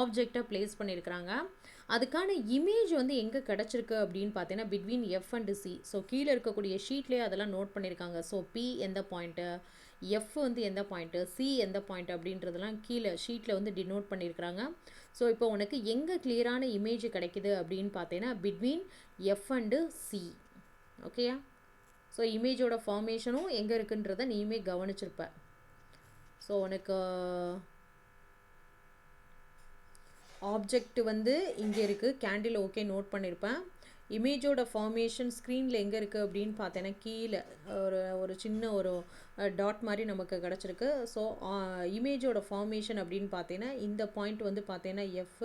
Speaker 1: ஆப்ஜெக்டை ப்ளேஸ் பண்ணியிருக்கிறாங்க. அதுக்கான இமேஜ் வந்து எங்கே கிடச்சிருக்கு அப்படின்னு பார்த்தீங்கன்னா between F and C. So கீழே இருக்கக்கூடிய ஷீட்லேயே அதெல்லாம் நோட் பண்ணியிருக்காங்க. ஸோ பி எந்த பாயிண்ட்டு, எஃப் வந்து எந்த பாயிண்ட்டு, சி எந்த பாயிண்ட் அப்படின்றதெல்லாம் கீழே ஷீட்டில் வந்து டினோட் பண்ணியிருக்கிறாங்க. ஸோ இப்போ உனக்கு எங்கே கிளியரான இமேஜ் கிடைக்குது அப்படின்னு பார்த்தீங்கன்னா பிட்வீன் எஃப் அண்டு சி. ஓகேயா? ஸோ இமேஜோட ஃபார்மேஷனும் எங்கே இருக்குன்றதை நீயுமே கவனிச்சிருப்ப. ஸோ உனக்கு ஆப்ஜெக்ட் வந்து இங்கே இருக்குது, கேண்டில் ஓகே நோட் பண்ணியிருப்பேன். இமேஜோட ஃபார்மேஷன் ஸ்க்ரீனில் எங்கே இருக்குது அப்படின்னு பார்த்தேன்னா கீழே ஒரு ஒரு சின்ன ஒரு டாட் மாதிரி நமக்கு கிடச்சிருக்கு. ஸோ இமேஜோட ஃபார்மேஷன் அப்படின்னு பார்த்தீங்கன்னா இந்த பாயிண்ட் வந்து பார்த்தீங்கன்னா எஃப்,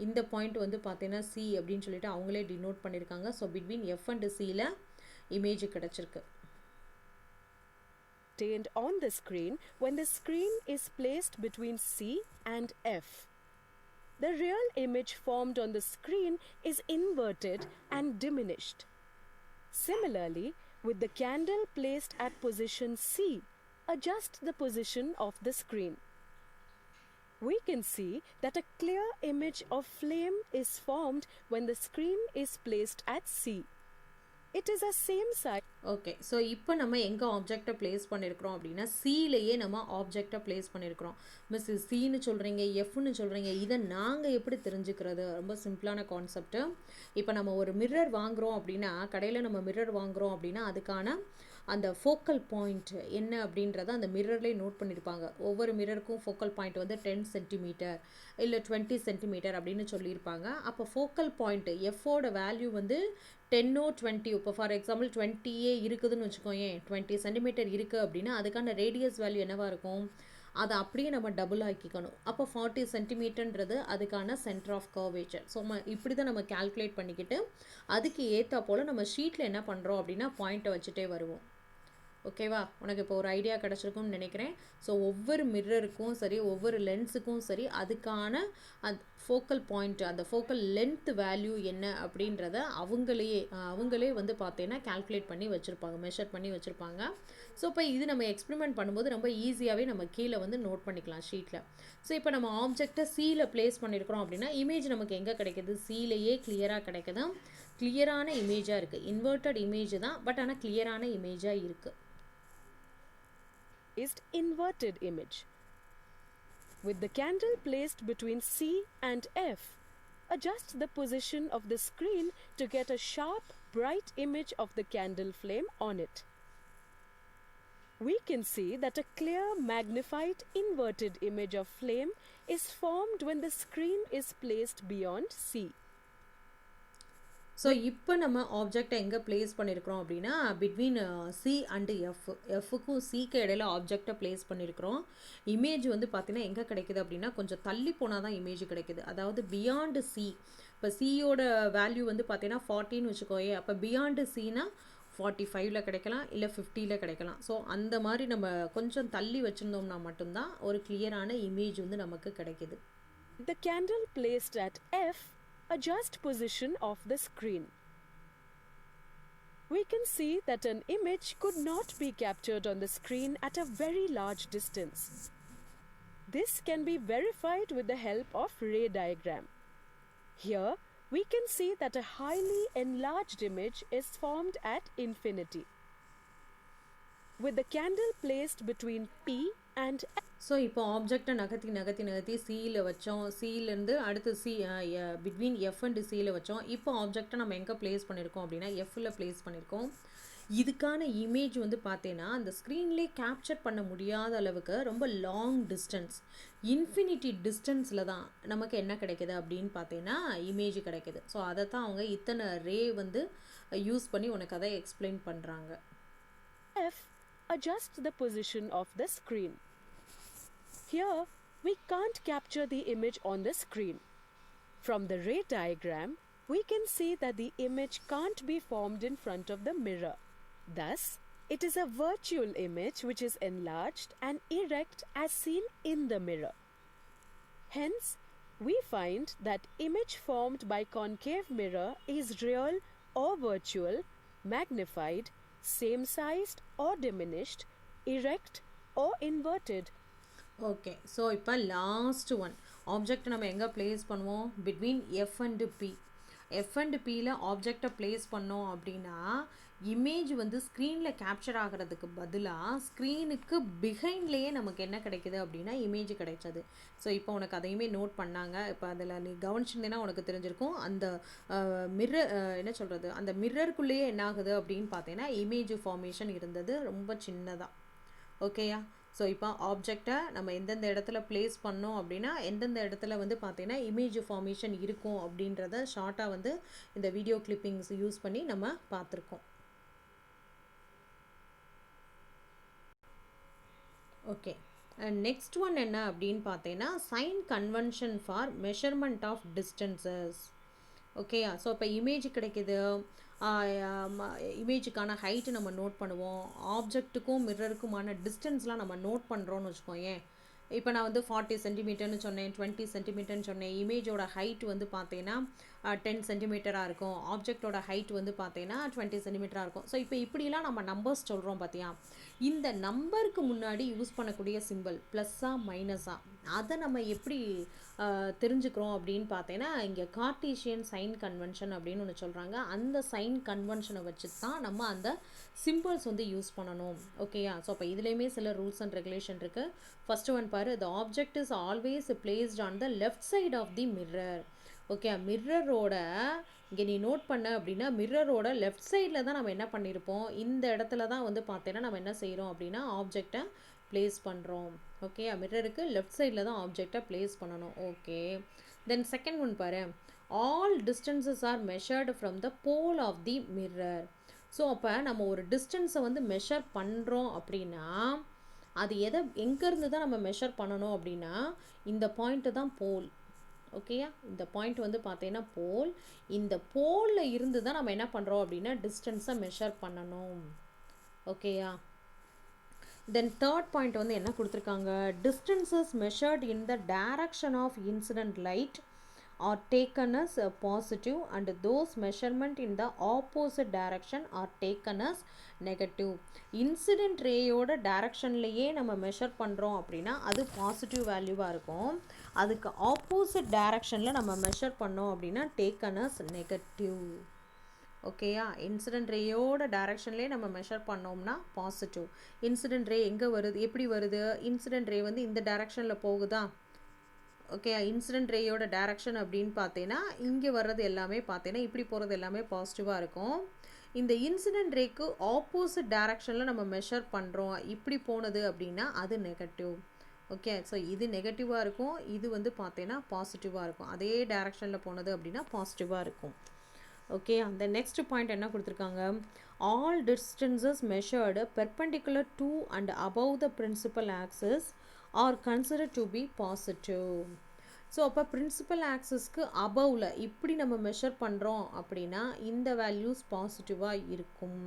Speaker 1: இந்த பாயிண்ட் வந்து பார்த்தீங்கன்னா சி அப்படின்னு சொல்லிட்டு அவங்களே டினோட் பண்ணியிருக்காங்க. ஸோ பிட்வீன் எஃப் அண்ட் சியில் இமேஜ் கிடச்சிருக்கு.
Speaker 3: obtained on the screen when the screen is placed between C and F. The real image formed on the screen is inverted and diminished. Similarly, with the candle placed at position C, adjust the position of the screen. We can see that a clear image of flame is formed when the screen is placed at C. It is a same size.
Speaker 1: Okay so இப்போ நம்ம எங்கே ஆப்ஜெக்டை place பண்ணியிருக்கிறோம் அப்படின்னா சிலேயே நம்ம ஆப்ஜெக்டை place பண்ணியிருக்கிறோம். Miss சின்னு சொல்கிறீங்க, எஃப்னு சொல்கிறீங்க, இதை நாங்கள் எப்படி தெரிஞ்சுக்கிறது? ரொம்ப சிம்பிளான கான்செப்ட்டு. இப்போ நம்ம ஒரு மிரர் வாங்குகிறோம் அப்படின்னா, கடையில் நம்ம மிரர் வாங்குகிறோம் அப்படின்னா அதுக்கான அந்த ஃபோக்கல் பாயிண்ட் என்ன அப்படின்றத அந்த மிரர்லேயே நோட் பண்ணியிருப்பாங்க. ஒவ்வொரு மிரருக்கும் ஃபோக்கல் பாயிண்ட் வந்து 10 சென்டிமீட்டர் இல்லை 20 சென்டிமீட்டர் அப்படின்னு சொல்லியிருப்பாங்க. அப்போ ஃபோக்கல் பாயிண்ட் எஃபோட வேல்யூ வந்து 10 20. இப்போ ஃபார் எக்ஸாம்பிள் 20 இருக்குதுன்னு வச்சுக்கோங்க, 20 சென்டிமீட்டர் இருக்குது அப்படின்னா அதுக்கான ரேடியஸ் வேல்யூ என்னவாக இருக்கும்? அதை அப்படியே நம்ம டபுள் ஆக்கிக்கணும். அப்போ 40 சென்டிமீட்டர்ன்றது அதுக்கான சென்டர் ஆஃப் கர்வேச்சர். ஸோ இப்படி தான் நம்ம கால்குலேட் பண்ணிக்கிட்டு அதுக்கு ஏற்றா போல் நம்ம ஷீட்டில் என்ன பண்ணுறோம் அப்படின்னா பாயிண்ட்டை வச்சுட்டே வருவோம். ஓகேவா? உனக்கு இப்போ ஒரு ஐடியா கிடச்சிருக்கும்னு நினைக்கிறேன். ஸோ ஒவ்வொரு மிரருக்கும் சரி, ஒவ்வொரு லென்ஸுக்கும் சரி, அதுக்கான அந்த ஃபோக்கல் பாயிண்ட், அந்த ஃபோக்கல் லென்த் வேல்யூ என்ன அப்படின்றத அவங்களே வந்து பார்த்தீங்கன்னா கால்குலேட் பண்ணி வச்சுருப்பாங்க, மெஷர் பண்ணி வச்சுருப்பாங்க. ஸோ இப்போ இது நம்ம எக்ஸ்பெரிமெண்ட் பண்ணும்போது ரொம்ப ஈஸியாகவே நம்ம கீழே வந்து நோட் பண்ணிக்கலாம் ஷீட்டில். ஸோ இப்போ நம்ம ஆப்ஜெக்டை சியில் ப்ளேஸ் பண்ணியிருக்கிறோம் அப்படின்னா இமேஜ் நமக்கு எங்கே கிடைக்கிது? சியிலேயே கிளியராக கிடைக்குது. கிளியரான இமேஜாக இருக்குது. இன்வெர்ட்டட் இமேஜ் தான், பட் ஆனால் கிளியரான இமேஜாக இருக்குது.
Speaker 3: Is inverted image. With the candle placed between C and F, adjust the position of the screen to get a sharp, bright image of the candle flame on it. We can see that a clear, magnified, inverted image of flame is formed when the screen is placed beyond C.
Speaker 1: So இப்போ நம்ம ஆப்ஜெக்டை எங்கே place பண்ணியிருக்கிறோம் அப்படின்னா between C and எஃப்க்கும் சிக்கு இடையில ஆப்ஜெக்டை place பண்ணியிருக்கிறோம். இமேஜ் வந்து பார்த்தீங்கன்னா எங்கே கிடைக்குது அப்படின்னா கொஞ்சம் தள்ளி போனால் தான் இமேஜ் கிடைக்குது. அதாவது பியாண்டு சி. இப்போ சியோட வேல்யூ வந்து பார்த்தீங்கன்னா 40ன்னு வச்சுக்கோயே, அப்போ பியாண்டு சினா 45ல் கிடைக்கலாம், இல்லை 50ல் கிடைக்கலாம். ஸோ அந்த மாதிரி நம்ம கொஞ்சம் தள்ளி வச்சுருந்தோம்னா மட்டும்தான் ஒரு கிளியரான இமேஜ் வந்து நமக்கு கிடைக்குது.
Speaker 3: The candle placed at F, adjust position of the screen. We can see that an image could not be captured on the screen at a very large distance. This can be verified with the help of ray diagram. Here, we can see that a highly enlarged image is formed at infinity. With the candle placed between P and F.
Speaker 1: So இப்போ ஆப்ஜெக்டை நகர்த்தி சியில் வச்சோம். சியிலேருந்து அடுத்து between F and சியில் வச்சோம். இப்போ ஆப்ஜெக்டை நம்ம எங்கே ப்ளேஸ் பண்ணியிருக்கோம் அப்படின்னா எஃப்ல ப்ளேஸ் பண்ணியிருக்கோம். இதுக்கான இமேஜ் வந்து பார்த்தீங்கன்னா அந்த ஸ்க்ரீன்லேயே கேப்சர் பண்ண முடியாத அளவுக்கு ரொம்ப லாங் டிஸ்டன்ஸ், இன்ஃபினிட்டி டிஸ்டன்ஸில் தான் நமக்கு என்ன கிடைக்குது அப்படின்னு பார்த்தீங்கன்னா இமேஜ் கிடைக்குது. ஸோ அதை தான் அவங்க இத்தனை ரே வந்து யூஸ் பண்ணி உனக்கு அதை எக்ஸ்பிளைன் பண்ணுறாங்க.
Speaker 3: F, adjust the position of the screen. Here, we can't capture the image on the screen. From the ray diagram, we can see that the image can't be formed in front of the mirror. Thus, it is a virtual image which is enlarged and erect as seen in the mirror. Hence, we find that image formed by concave mirror is real or virtual, magnified, same-sized or diminished, erect or inverted.
Speaker 1: Okay, so இப்போ last one object நம்ம எங்கே place பண்ணுவோம்? Between F and P. F and பியில் ஆப்ஜெக்டை place பண்ணோம் அப்படின்னா image வந்து ஸ்க்ரீனில் கேப்சர் ஆகிறதுக்கு பதிலாக ஸ்க்ரீனுக்கு பிஹைண்ட்லேயே நமக்கு என்ன கிடைக்குது அப்படின்னா இமேஜ் கிடைச்சது. ஸோ இப்போ உனக்கு அதையுமே நோட் பண்ணாங்க. இப்போ அதில் நீ கவனிச்சிருந்தேன்னா உனக்கு தெரிஞ்சிருக்கும் அந்த மிரர் என்ன சொல்கிறது, அந்த மிரருக்குள்ளேயே என்ன ஆகுது அப்படின்னு பார்த்தீங்கன்னா இமேஜ் ஃபார்மேஷன் இருந்தது ரொம்ப சின்னதாக. ஓகேயா? ஸோ இப்போ ஆப்ஜெக்டை நம்ம எந்தெந்த இடத்துல ப்ளேஸ் பண்ணோம் அப்படின்னா எந்தெந்த இடத்துல வந்து பார்த்தீங்கன்னா இமேஜ் ஃபார்மேஷன் இருக்கும் அப்படின்றத ஷார்ட்டாக வந்து இந்த வீடியோ கிளிப்பிங்ஸ் யூஸ் பண்ணி நம்ம பார்த்துருக்கோம். ஓகே, நெக்ஸ்ட் ஒன் என்ன அப்படின்னு பார்த்தீங்கன்னா sign convention for measurement of distances. ஓகேயா? ஸோ இப்போ இமேஜ் கிடைக்கிது, இமேஜுக்கான ஹைட்டு நம்ம நோட் பண்ணுவோம், ஆப்ஜெக்ட்டுக்கும் மிரருக்குமான டிஸ்டன்ஸ்லாம் நம்ம நோட் பண்ணுறோன்னு வச்சுக்கோயேன். இப்போ நான் வந்து 40 சென்டிமீட்டர்னு சொன்னேன், 20 சென்டிமீட்டர்னு சொன்னேன். இமேஜோட ஹைட் வந்து பார்த்தீங்கன்னா 10 சென்டிமீட்டராக இருக்கும், ஆப்ஜெக்டோட ஹைட் வந்து பார்த்தீங்கன்னா 20 சென்டிமீட்டராக இருக்கும். ஸோ இப்போ இப்படிலாம் நம்ம நம்பர்ஸ் சொல்கிறோம் பார்த்தியா, இந்த நம்பருக்கு முன்னாடி யூஸ் பண்ணக்கூடிய சிம்பிள் ப்ளஸ்ஸா மைனஸா அதை நம்ம எப்படி தெரிஞ்சுக்கிறோம் அப்படின்னு பார்த்தீங்கன்னா, இங்கே கார்ட்டீசியன் சைன் கன்வென்ஷன் அப்படின்னு ஒன்று சொல்கிறாங்க. அந்த சைன் கன்வென்ஷனை வச்சு தான் நம்ம அந்த சிம்பிள்ஸ் வந்து யூஸ் பண்ணணும். ஓகேயா? ஸோ அப்போ இதுலேயுமே சில ரூல்ஸ் அண்ட் ரெகுலேஷன் இருக்குது. ஃபர்ஸ்ட் ஒன் பாரு, the object is always placed on the left side of the mirror. Okay, மிரரோட இங்கே நீ நோட் பண்ண அப்படின்னா மிரரோட லெஃப்ட் சைடில் தான் நம்ம என்ன பண்ணியிருப்போம், இந்த இடத்துல தான் வந்து பார்த்தீங்கன்னா நம்ம என்ன செய்கிறோம் அப்படின்னா ஆப்ஜெக்டை ப்ளேஸ் பண்ணுறோம். ஓகே, மிரருக்கு லெஃப்ட் சைடில் தான் ஆப்ஜெக்டை ப்ளேஸ் பண்ணணும். ஓகே, தென் செகண்ட் ஒன் பாரு, all distances are measured from the pole of the mirror. So அப்போ நம்ம ஒரு டிஸ்டன்ஸை வந்து மெஷர் பண்ணுறோம் அப்படின்னா அது எங்கேருந்து தான் நம்ம மெஷர் பண்ணணும் அப்படின்னா இந்த பாயிண்ட்டு தான் போல். ஓகேயா, இந்த பாயிண்ட் வந்து பார்த்தீங்கன்னா போல், இந்த போலில் இருந்து தான் நம்ம என்ன பண்ணுறோம் அப்படின்னா டிஸ்டன்ஸை மெஷர் பண்ணணும். ஓகேயா, தென் தேர்ட் பாயிண்ட் வந்து என்ன கொடுத்துருக்காங்க, distances measured in the direction of incident light are taken as positive and those measurement in the opposite direction are taken as negative. Incident ரேயோட டைரக்ஷன்லேயே நம்ம மெஷர் பண்ணுறோம் அப்படின்னா அது பாசிட்டிவ் வேல்யூவாக இருக்கும். அதுக்கு ஆப்போசிட் டைரக்ஷனில் நம்ம மெஷர் பண்ணோம் அப்படின்னா டேக்கன் அஸ் நெகட்டிவ். ஓகேயா, இன்சிடென்ட் ரேயோட டைரக்ஷன்லேயே நம்ம மெஷர் பண்ணோம்னா பாசிட்டிவ். இன்சிடென்ட் ரே எங்கே வருது, எப்படி வருது, இன்சிடென்ட் ரே வந்து இந்த டைரக்ஷனில் போகுதா. ஓகே, இன்சிடென்ட் ரேயோட டைரக்ஷன் அப்படின்னு பார்த்தீங்கன்னா இங்கே வர்றது எல்லாமே பார்த்தீங்கன்னா இப்படி போகிறது எல்லாமே பாசிட்டிவாக இருக்கும். இந்த இன்சிடென்ட் ரேக்கு ஆப்போசிட் டைரக்ஷனில் நம்ம மெஷர் பண்ணுறோம், இப்படி போனது அப்படின்னா அது நெகட்டிவ். ஓகே, ஸோ இது நெகட்டிவாக இருக்கும், இது வந்து பார்த்தீங்கன்னா பாசிட்டிவாக இருக்கும். அதே டைரக்ஷனில் போனது அப்படின்னா பாசிட்டிவாக இருக்கும். ஓகே, அந்த நெக்ஸ்ட் பாயிண்ட் என்ன கொடுத்துருக்காங்க, all distances measured perpendicular to and above the principal axis are consider to be positive. So அப்போ பிரின்சிபல் ஆக்சிஸ்க்கு அபவில் இப்படி நம்ம மெஷர் பண்ணுறோம் அப்படின்னா இந்த வேல்யூஸ் பாசிட்டிவாக இருக்கும்.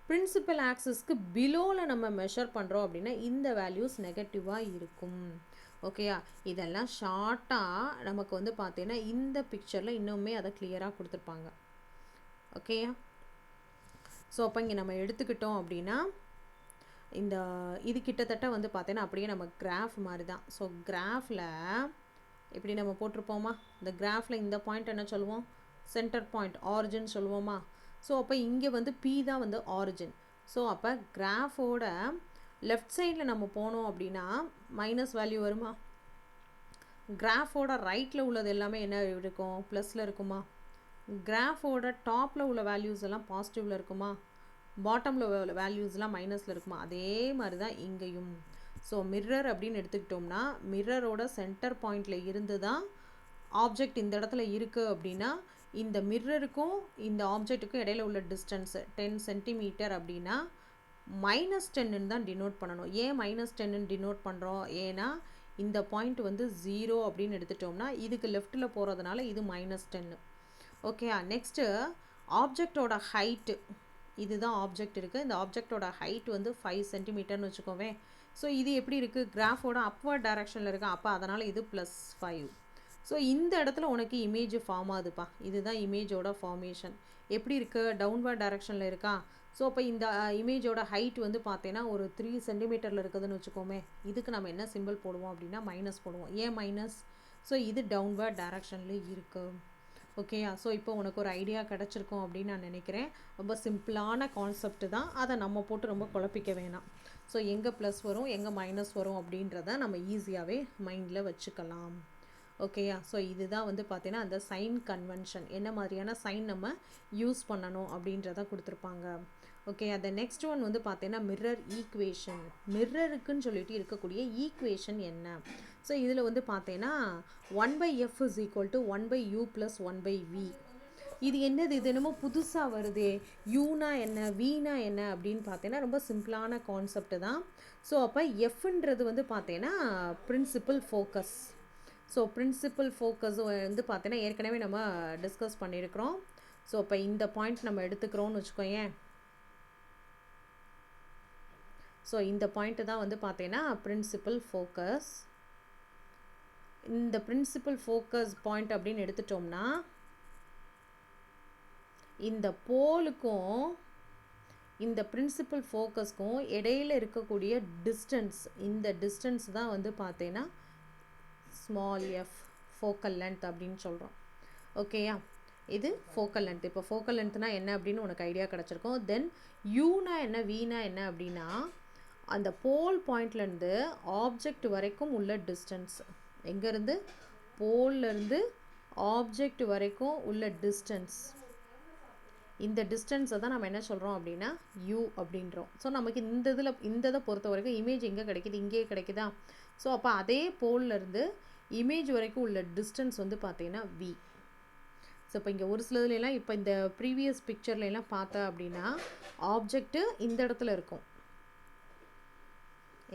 Speaker 1: பிரின்சிபல் ஆக்சிஸ்க்கு பிலோவில் நம்ம மெஷர் பண்ணுறோம் அப்படின்னா இந்த வேல்யூஸ் நெகட்டிவாக இருக்கும். ஓகேயா, இதெல்லாம் ஷார்ட்டாக நமக்கு வந்து பார்த்தீங்கன்னா இந்த பிக்சரில் இன்னுமே அதை கிளியராக கொடுத்துருப்பாங்க. ஓகேயா, ஸோ அப்போ இங்கே நம்ம எடுத்துக்கிட்டோம் அப்படின்னா இந்த இது கிட்டத்தட்ட வந்து பார்த்தீங்கன்னா அப்படியே நம்ம கிராஃப் மாதிரி தான். ஸோ கிராஃபில் இப்படி நம்ம போட்டிருப்போமா, இந்த கிராஃபில் இந்த பாயிண்ட் என்ன சொல்லுவோம், சென்டர் பாயிண்ட் ஆரிஜின் சொல்லுவோமா. ஸோ அப்போ இங்கே வந்து பி தான் வந்து ஆரிஜின். ஸோ அப்போ கிராஃபோட லெஃப்ட் சைடில் நம்ம போனோம் அப்படின்னா மைனஸ் வேல்யூ வருமா, கிராஃபோட ரைட்டில் உள்ளது எல்லாமே என்ன இருக்கும், ப்ளஸில் இருக்குமா, கிராஃபோட டாப்பில் உள்ள வேல்யூஸ் எல்லாம் பாசிட்டிவில் இருக்குமா, பாட்டமில் வேல்யூஸ்லாம் மைனஸில் இருக்குமா. அதே மாதிரி தான் இங்கேயும். ஸோ மிரர் அப்படின்னு எடுத்துக்கிட்டோம்னா மிரரோட சென்டர் பாயிண்டில் இருந்து தான் ஆப்ஜெக்ட் இந்த இடத்துல இருக்குது அப்படின்னா இந்த மிரருக்கும் இந்த ஆப்ஜெக்ட்டுக்கும் இடையில உள்ள டிஸ்டன்ஸு 10 சென்டிமீட்டர் அப்படின்னா -10 தான் டினோட் பண்ணணும். ஏன் -10 டினோட் பண்ணுறோம், ஏன்னா இந்த பாயிண்ட் வந்து 0 அப்படின்னு எடுத்துட்டோம்னா இதுக்கு லெஃப்ட்டில் போகிறதுனால இது -10. ஓகேயா, நெக்ஸ்ட்டு ஆப்ஜெக்டோட ஹைட்டு, இதுதான் ஆப்ஜெக்ட் இருக்குது, இந்த ஆப்ஜெக்டோட ஹைட் வந்து 5 சென்டிமீட்டர்னு வச்சுக்கோவே. ஸோ இது எப்படி இருக்குது, கிராஃபோட அப்வர்ட் டைரக்ஷனில் இருக்குது, அப்போ அதனால் இது +5. ஸோ இந்த இடத்துல உனக்கு இமேஜ் ஃபார்ம் ஆகுதுப்பா, இதுதான் இமேஜோட ஃபார்மேஷன். எப்படி இருக்குது, டவுன்வர்ட் டைரக்ஷனில் இருக்கா. ஸோ அப்போ இந்த இமேஜோட ஹைட் வந்து பார்த்தீங்கன்னா ஒரு 3 சென்டிமீட்டரில் இருக்குதுன்னு வச்சுக்கோமே. இதுக்கு நம்ம என்ன சிம்பிள் போடுவோம் அப்படின்னா மைனஸ் போடுவோம். ஏன் மைனஸ், ஸோ இது டவுன்வர்ட் டைரக்ஷன்லேயே இருக்குது. ஓகேயா, ஸோ இப்போ உனக்கு ஒரு ஐடியா கிடச்சிருக்கும் அப்படின்னு நான் நினைக்கிறேன். ரொம்ப சிம்பிளான கான்செப்ட் தான், அதை நம்ம போட்டு ரொம்ப குழப்பிக்க வேணாம். ஸோ எங்கே ப்ளஸ் வரும் எங்கே மைனஸ் வரும் அப்படின்றத நம்ம ஈஸியாகவே மைண்டில் வச்சுக்கலாம். ஓகேயா, ஸோ இதுதான் வந்து பார்த்தீங்கன்னா அந்த சைன் கன்வென்ஷன், என்ன மாதிரியான சைன் நம்ம யூஸ் பண்ணணும் அப்படின்றத கொடுத்துருப்பாங்க. ஓகே, அந்த நெக்ஸ்ட் ஒன் வந்து பார்த்தீங்கன்னா மிரர் ஈக்குவேஷன். மிரருக்குன்னு சொல்லிட்டு இருக்கக்கூடிய ஈக்குவேஷன் என்ன. ஸோ இதில் வந்து பார்த்தீங்கன்னா 1/f is equal to 1/u plus 1/v. இது என்னது, இது என்னமோ புதுசாக வருதே, யூனா என்ன வீனா என்ன அப்படின்னு பார்த்தீங்கன்னா ரொம்ப சிம்பிளான கான்செப்ட் தான். ஸோ அப்போ எஃப்ன்றது வந்து பார்த்தீங்கன்னா principal focus. So principal focus வந்து பார்த்தீங்கன்னா ஏற்கனவே நம்ம டிஸ்கஸ் பண்ணியிருக்கிறோம். ஸோ இப்போ இந்த பாயிண்ட் நம்ம எடுத்துக்கிறோன்னு வச்சுக்கோயேன். ஸோ இந்த பாயிண்ட்டு தான் வந்து பார்த்தீங்கன்னா பிரின்சிபல் ஃபோக்கஸ். இந்த பிரின்சிபல் ஃபோக்கஸ் பாயிண்ட் அப்படின்னு எடுத்துட்டோம்னா இந்த போலுக்கும் இந்த பிரின்சிபல் ஃபோக்கஸ்க்கும் இடையில் இருக்கக்கூடிய டிஸ்டன்ஸ், இந்த டிஸ்டன்ஸ் தான் வந்து பார்த்தீங்கன்னா ஸ்மால் எஃப் ஃபோக்கல் லென்த் அப்படின்னு சொல்கிறோம். ஓகேயா, இது ஃபோக்கல் லென்த். இப்போ ஃபோக்கல் லென்த்னா என்ன அப்படின்னு உனக்கு ஐடியா கிடச்சிருக்கும். தென் யூனா என்ன, வீனா என்ன அப்படின்னா அந்த போல் பாயிண்ட்லேருந்து ஆப்ஜெக்ட் வரைக்கும் உள்ள டிஸ்டன்ஸ். எங்கேருந்து? போல்லேருந்து ஆப்ஜெக்ட் வரைக்கும் உள்ள டிஸ்டன்ஸ். இந்த டிஸ்டன்ஸை தான் நம்ம என்ன சொல்கிறோம் அப்படின்னா யூ அப்படின்றோம். ஸோ நமக்கு இந்த இதை பொறுத்த வரைக்கும் இமேஜ் எங்கே கிடைக்கிது? இங்கே கிடைக்குதா? ஸோ அப்போ அதே போல்லேருந்து இமேஜ் வரைக்கும் உள்ள டிஸ்டன்ஸ் வந்து பார்த்தீங்கன்னா வி. ஸோ இப்போ இங்கே ஒரு சிலதுலாம் இப்போ இந்த ப்ரீவியஸ் பிக்சர்லாம் பார்த்தா அப்படின்னா ஆப்ஜெக்ட்டு இந்த இடத்துல இருக்கும்.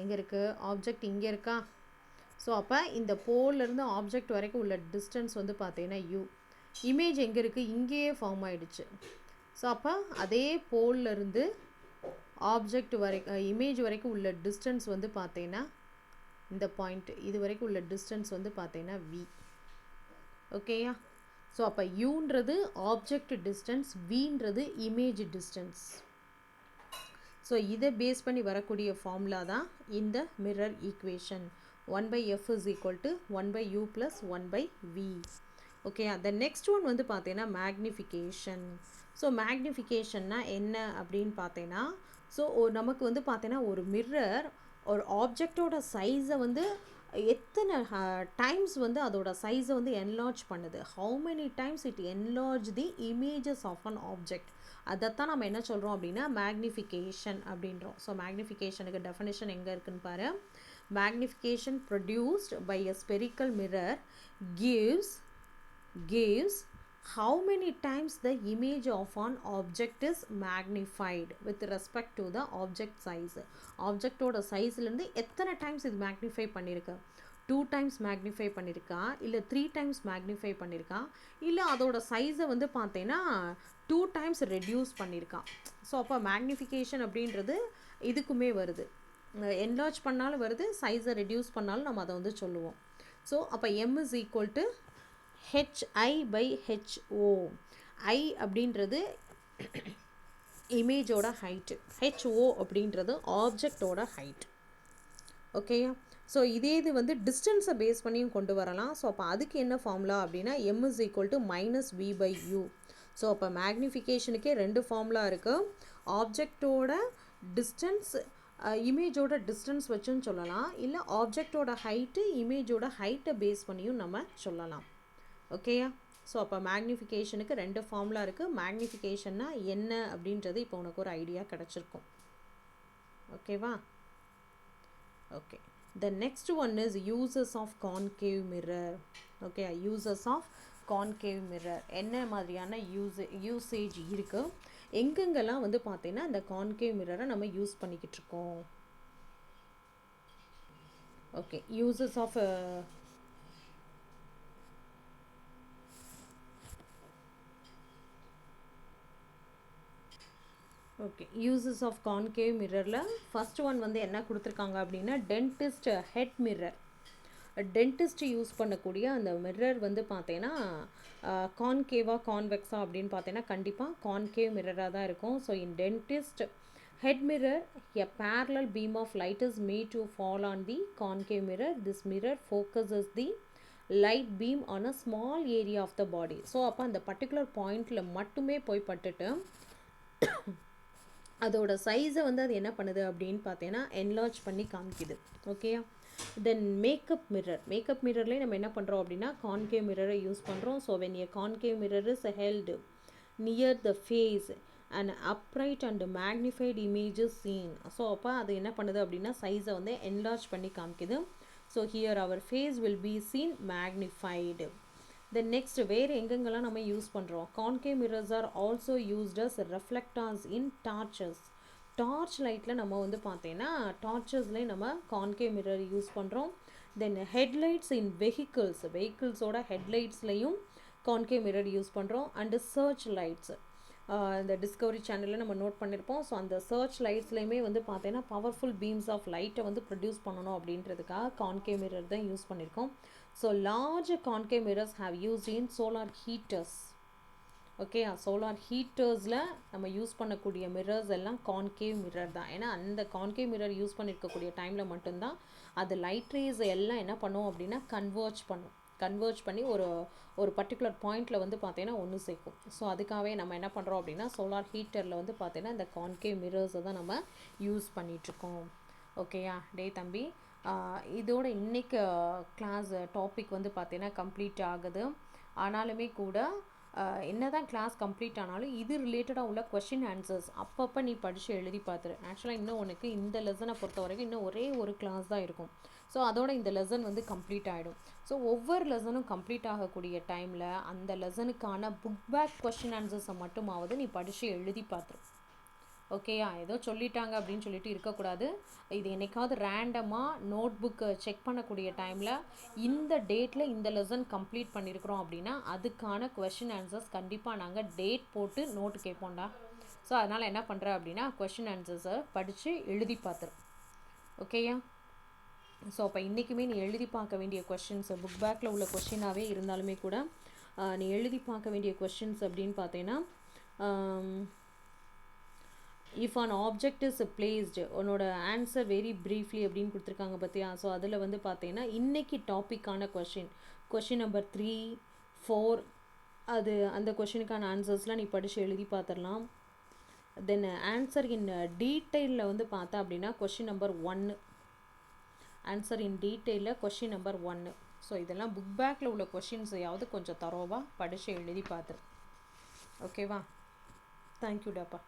Speaker 1: எங்கே இருக்குது? ஆப்ஜெக்ட் இங்கே இருக்கா? ஸோ அப்போ இந்த போல்லேருந்து ஆப்ஜெக்ட் வரைக்கும் உள்ள டிஸ்டன்ஸ் வந்து பார்த்தீங்கன்னா யூ. இமேஜ் எங்கே இருக்குது? இங்கேயே ஃபார்ம் ஆகிடுச்சு. ஸோ அப்போ அதே போல்லேருந்து ஆப்ஜெக்ட் இமேஜ் வரைக்கும் உள்ள டிஸ்டன்ஸ் வந்து பார்த்தீங்கன்னா இந்த பாயிண்ட் இது வரைக்கும் உள்ள டிஸ்டன்ஸ் வந்து பார்த்தீங்கன்னா வி. ஓகேயா? ஸோ அப்போ யூன்றது ஆப்ஜெக்ட் டிஸ்டன்ஸ், வின்றது இமேஜ் டிஸ்டன்ஸ். ஸோ இதை பேஸ் பண்ணி வரக்கூடிய ஃபார்முலா தான் இந்த mirror equation. 1/f is equal to 1/u plus 1/v. Okay, the next one வந்து பார்த்தீங்கன்னா மேக்னிஃபிகேஷன். ஸோ மேக்னிஃபிகேஷன்னா என்ன அப்படின்னு பார்த்தீங்கன்னா, ஸோ நமக்கு வந்து பார்த்தீங்கன்னா ஒரு மிரர் ஒரு ஆப்ஜெக்டோட சைஸை வந்து எத்தனை டைம்ஸ் வந்து அதோட சைஸை வந்து என்லார்ஜ் பண்ணுது. How many times it enlarge the images of an object. அதைத்தான் நம்ம என்ன சொல்கிறோம் அப்படின்னா மேக்னிஃபிகேஷன் அப்படின்றோம். ஸோ மேக்னிஃபிகேஷனுக்கு டெஃபினேஷன் எங்கே இருக்குன்னு பாரு. Magnification produced by a spherical mirror gives how many times the image of an object is magnified with respect to the object size. Object oda size lende எத்தனை times இது magnify பண்ணிருக்கு? 2 times magnify பண்ணிருக்கா, இல்லை 3 times magnify பண்ணிருக்கா, இல்லை அதோட சைஸை வந்து பார்த்தீங்கன்னா 2 times reduce பண்ணிருக்கா. ஸோ அப்போ மேக்னிஃபிகேஷன் அப்படின்றது இதுக்குமே வருது. என்லார்ஜ் பண்ணாலும் வருது, சைஸை ரெடியூஸ் பண்ணாலும் நம்ம அதை வந்து சொல்லுவோம். ஸோ அப்போ m is equal to hi/ho. I அப்படின்றது இமேஜோட ஹைட்டு, ho அப்படின்றது ஆப்ஜெக்டோட ஹைட். ஓகேயா? ஸோ இதே இது வந்து டிஸ்டன்ஸை பேஸ் பண்ணியும் கொண்டு வரலாம். ஸோ அப்போ அதுக்கு என்ன ஃபார்முலா அப்படின்னா m is equal to -v/u. So அப்போ மேக்னிஃபிகேஷனுக்கே 2 ஃபார்முலா இருக்குது. ஆப்ஜெக்டோட டிஸ்டன்ஸ் இமேஜோட டிஸ்டன்ஸ் வச்சுன்னு சொல்லலாம், இல்லை ஆப்ஜெக்டோட ஹைட்டு இமேஜோட ஹைட்டை பேஸ் பண்ணியும் நம்ம சொல்லலாம். ஓகேயா? ஸோ அப்போ மேக்னிஃபிகேஷனுக்கு 2 ஃபார்முலா இருக்குது. மேக்னிஃபிகேஷன்னா என்ன அப்படின்றது இப்போ உனக்கு ஒரு ஐடியா கிடச்சிருக்கும். ஓகேவா? Okay, the next one is uses of concave mirror. Okay, uses of concave mirror என்ன மாதிரியான யூசேஜ் இருக்குது, எங்கெங்கெல்லாம் வந்து பார்த்தீங்கன்னா இந்த கான்கேவ் மிரரை நம்ம யூஸ் பண்ணிக்கிட்டு இருக்கோம். Okay, uses of okay uses of concave மிரரில் ஃபஸ்ட் ஒன் வந்து என்ன கொடுத்துருக்காங்க அப்படின்னா dentist head mirror. Dentist use பண்ணக்கூடிய அந்த மிரர் வந்து பார்த்தீங்கன்னா கான்கேவா கான்வெக்ஸா அப்படின்னு பார்த்தீங்கன்னா கண்டிப்பாக கான்கேவ் மிரராக தான் இருக்கும். So in dentist head mirror a parallel beam of light is made to fall on the concave mirror. This mirror focuses the light beam on a small area of the body. So அப்போ அந்த particular பாயிண்டில் மட்டுமே போய் பட்டுட்டு அதோட சைஸை வந்து அது என்ன பண்ணுது அப்படின்னு பார்த்தீங்கன்னா என்லார்ஜ் பண்ணி காமிக்குது. ஓகேயா? தென் மேக்கப் மிரர்லேயே நம்ம என்ன பண்ணுறோம் அப்படின்னா கான்கேவ் மிரரை யூஸ் பண்ணுறோம். So when a concave mirror is held near the face and upright and magnified images seen. So அப்போ அது என்ன பண்ணுது அப்படின்னா சைஸை வந்து என்லார்ஜ் பண்ணி காமிக்குது. So here our face will be seen magnified. Then next வேறு எங்கெங்கெல்லாம் நம்ம யூஸ் பண்ணுறோம்? Concave mirrors are also used as reflectors in torches. Torch லைட்டில் நம்ம வந்து பார்த்தீங்கன்னா டார்ச்சஸ்லேயும் நம்ம கான்கேவ் மிரர் யூஸ் பண்ணுறோம். தென் ஹெட்லைட்ஸ் இன் வெஹிக்கிள்ஸோட ஹெட்லைட்ஸ்லையும் கான்கேவ் மிரர் யூஸ் பண்ணுறோம். அண்டு சர்ச் லைட்ஸ், இந்த டிஸ்கவரி சேனலில் நம்ம நோட் பண்ணியிருப்போம். ஸோ அந்த சர்ச் லைட்ஸ்லையுமே வந்து பார்த்தீங்கன்னா பவர்ஃபுல் பீம்ஸ் ஆஃப் லைட்டை வந்து ப்ரொடியூஸ் பண்ணணும் அப்படின்றதுக்காக கான்கேவ் மிரர் தான் யூஸ் பண்ணியிருக்கோம். So large concave mirrors have used in solar heaters. Okay, solar ஹீட்டர்ஸில் நம்ம யூஸ் பண்ணக்கூடிய மிரர்ஸ் எல்லாம் கான்கேவ் மிரர் தான். ஏன்னா அந்த கான்கேவ் மிரர் யூஸ் பண்ணியிருக்கக்கூடிய டைமில் மட்டும்தான் அது லைட் ரேஸ் எல்லாம் என்ன பண்ணும் அப்படின்னா கன்வெர்ஜ் பண்ணி ஒரு பர்டிகுலர் பாயிண்டில் வந்து பார்த்தீங்கன்னா ஒன்று சேர்க்கும். ஸோ அதுக்காகவே நம்ம என்ன பண்ணுறோம் அப்படின்னா சோலார் ஹீட்டரில் வந்து பார்த்தீங்கன்னா இந்த கான்கேவ் மிரர்ஸை தான் நம்ம யூஸ் பண்ணிகிட்ருக்கோம். ஓகேயா டே தம்பி, இதோட இன்றைக்கு கிளாஸ் டாபிக் வந்து பார்த்தீங்கன்னா கம்ப்ளீட் ஆகுது. ஆனாலுமே கூட என்ன தான் கிளாஸ் கம்ப்ளீட் ஆனாலும் இது ரிலேட்டடாக உள்ள கொஷின் ஆன்சர்ஸ் அப்பப்போ நீ படித்து எழுதி பார்த்துரு. ஆக்சுவலாக இன்னும் உனக்கு இந்த லெசனை பொறுத்த வரைக்கும் இன்னும் ஒரே ஒரு கிளாஸ் தான் இருக்கும். ஸோ அதோட இந்த லெசன் வந்து கம்ப்ளீட் ஆகிடும். ஸோ ஒவ்வொரு லெசனும் கம்ப்ளீட் ஆகக்கூடிய டைமில் அந்த லெசனுக்கான புக் பேக் கொஷின் ஆன்சர்ஸை மட்டுமாவது நீ படித்து எழுதி பார்த்துரு. ஓகேயா, ஏதோ சொல்லிட்டாங்க அப்படின்னு சொல்லிட்டு இருக்கக்கூடாது. இது என்னைக்காவது ரேண்டமாக நோட் புக்கு செக் பண்ணக்கூடிய டைமில் இந்த டேட்டில் இந்த லெசன் கம்ப்ளீட் பண்ணியிருக்கிறோம் அப்படின்னா அதுக்கான கொஷின் ஆன்சர்ஸ் கண்டிப்பாக நாங்கள் டேட் போட்டு நோட்டு கேட்போம்டா. ஸோ அதனால் என்ன பண்ணுற அப்படின்னா கொஷின் ஆன்சர்ஸை படித்து எழுதி பார்த்துரு. ஓகேயா, ஸோ அப்போ இன்றைக்குமே நீ எழுதி பார்க்க வேண்டிய கொஷின்ஸ் புக் பேக்கில் உள்ள கொஷினாகவே இருந்தாலுமே கூட நீ எழுதி பார்க்க வேண்டிய கொஷின்ஸ் அப்படின்னு பார்த்தீங்கன்னா if an object is placed உன்னோட ஆன்சர் வெரி ப்ரீஃப்லி அப்படின்னு கொடுத்துருக்காங்க பார்த்தியா. ஸோ அதில் வந்து பார்த்தீங்கன்னா இன்றைக்கி டாப்பிக்கான கொஷின் நம்பர் 3, 4 அது அந்த கொஷினுக்கான ஆன்சர்ஸ்லாம் நீ படித்து எழுதி பார்த்துடலாம். தென் ஆன்சர் இன் டீட்டெயிலில் வந்து பார்த்தா அப்படின்னா கொஷின் நம்பர் 1, ஆன்சர் இன் டீட்டெயிலில் கொஷின் நம்பர் 1. ஸோ இதெல்லாம் புக் பேக்கில் உள்ள கொஷின்ஸையாவது கொஞ்சம் தரோவாக படித்து எழுதி பார்த்துரு. ஓகேவா, தேங்க்யூ டாப்பா.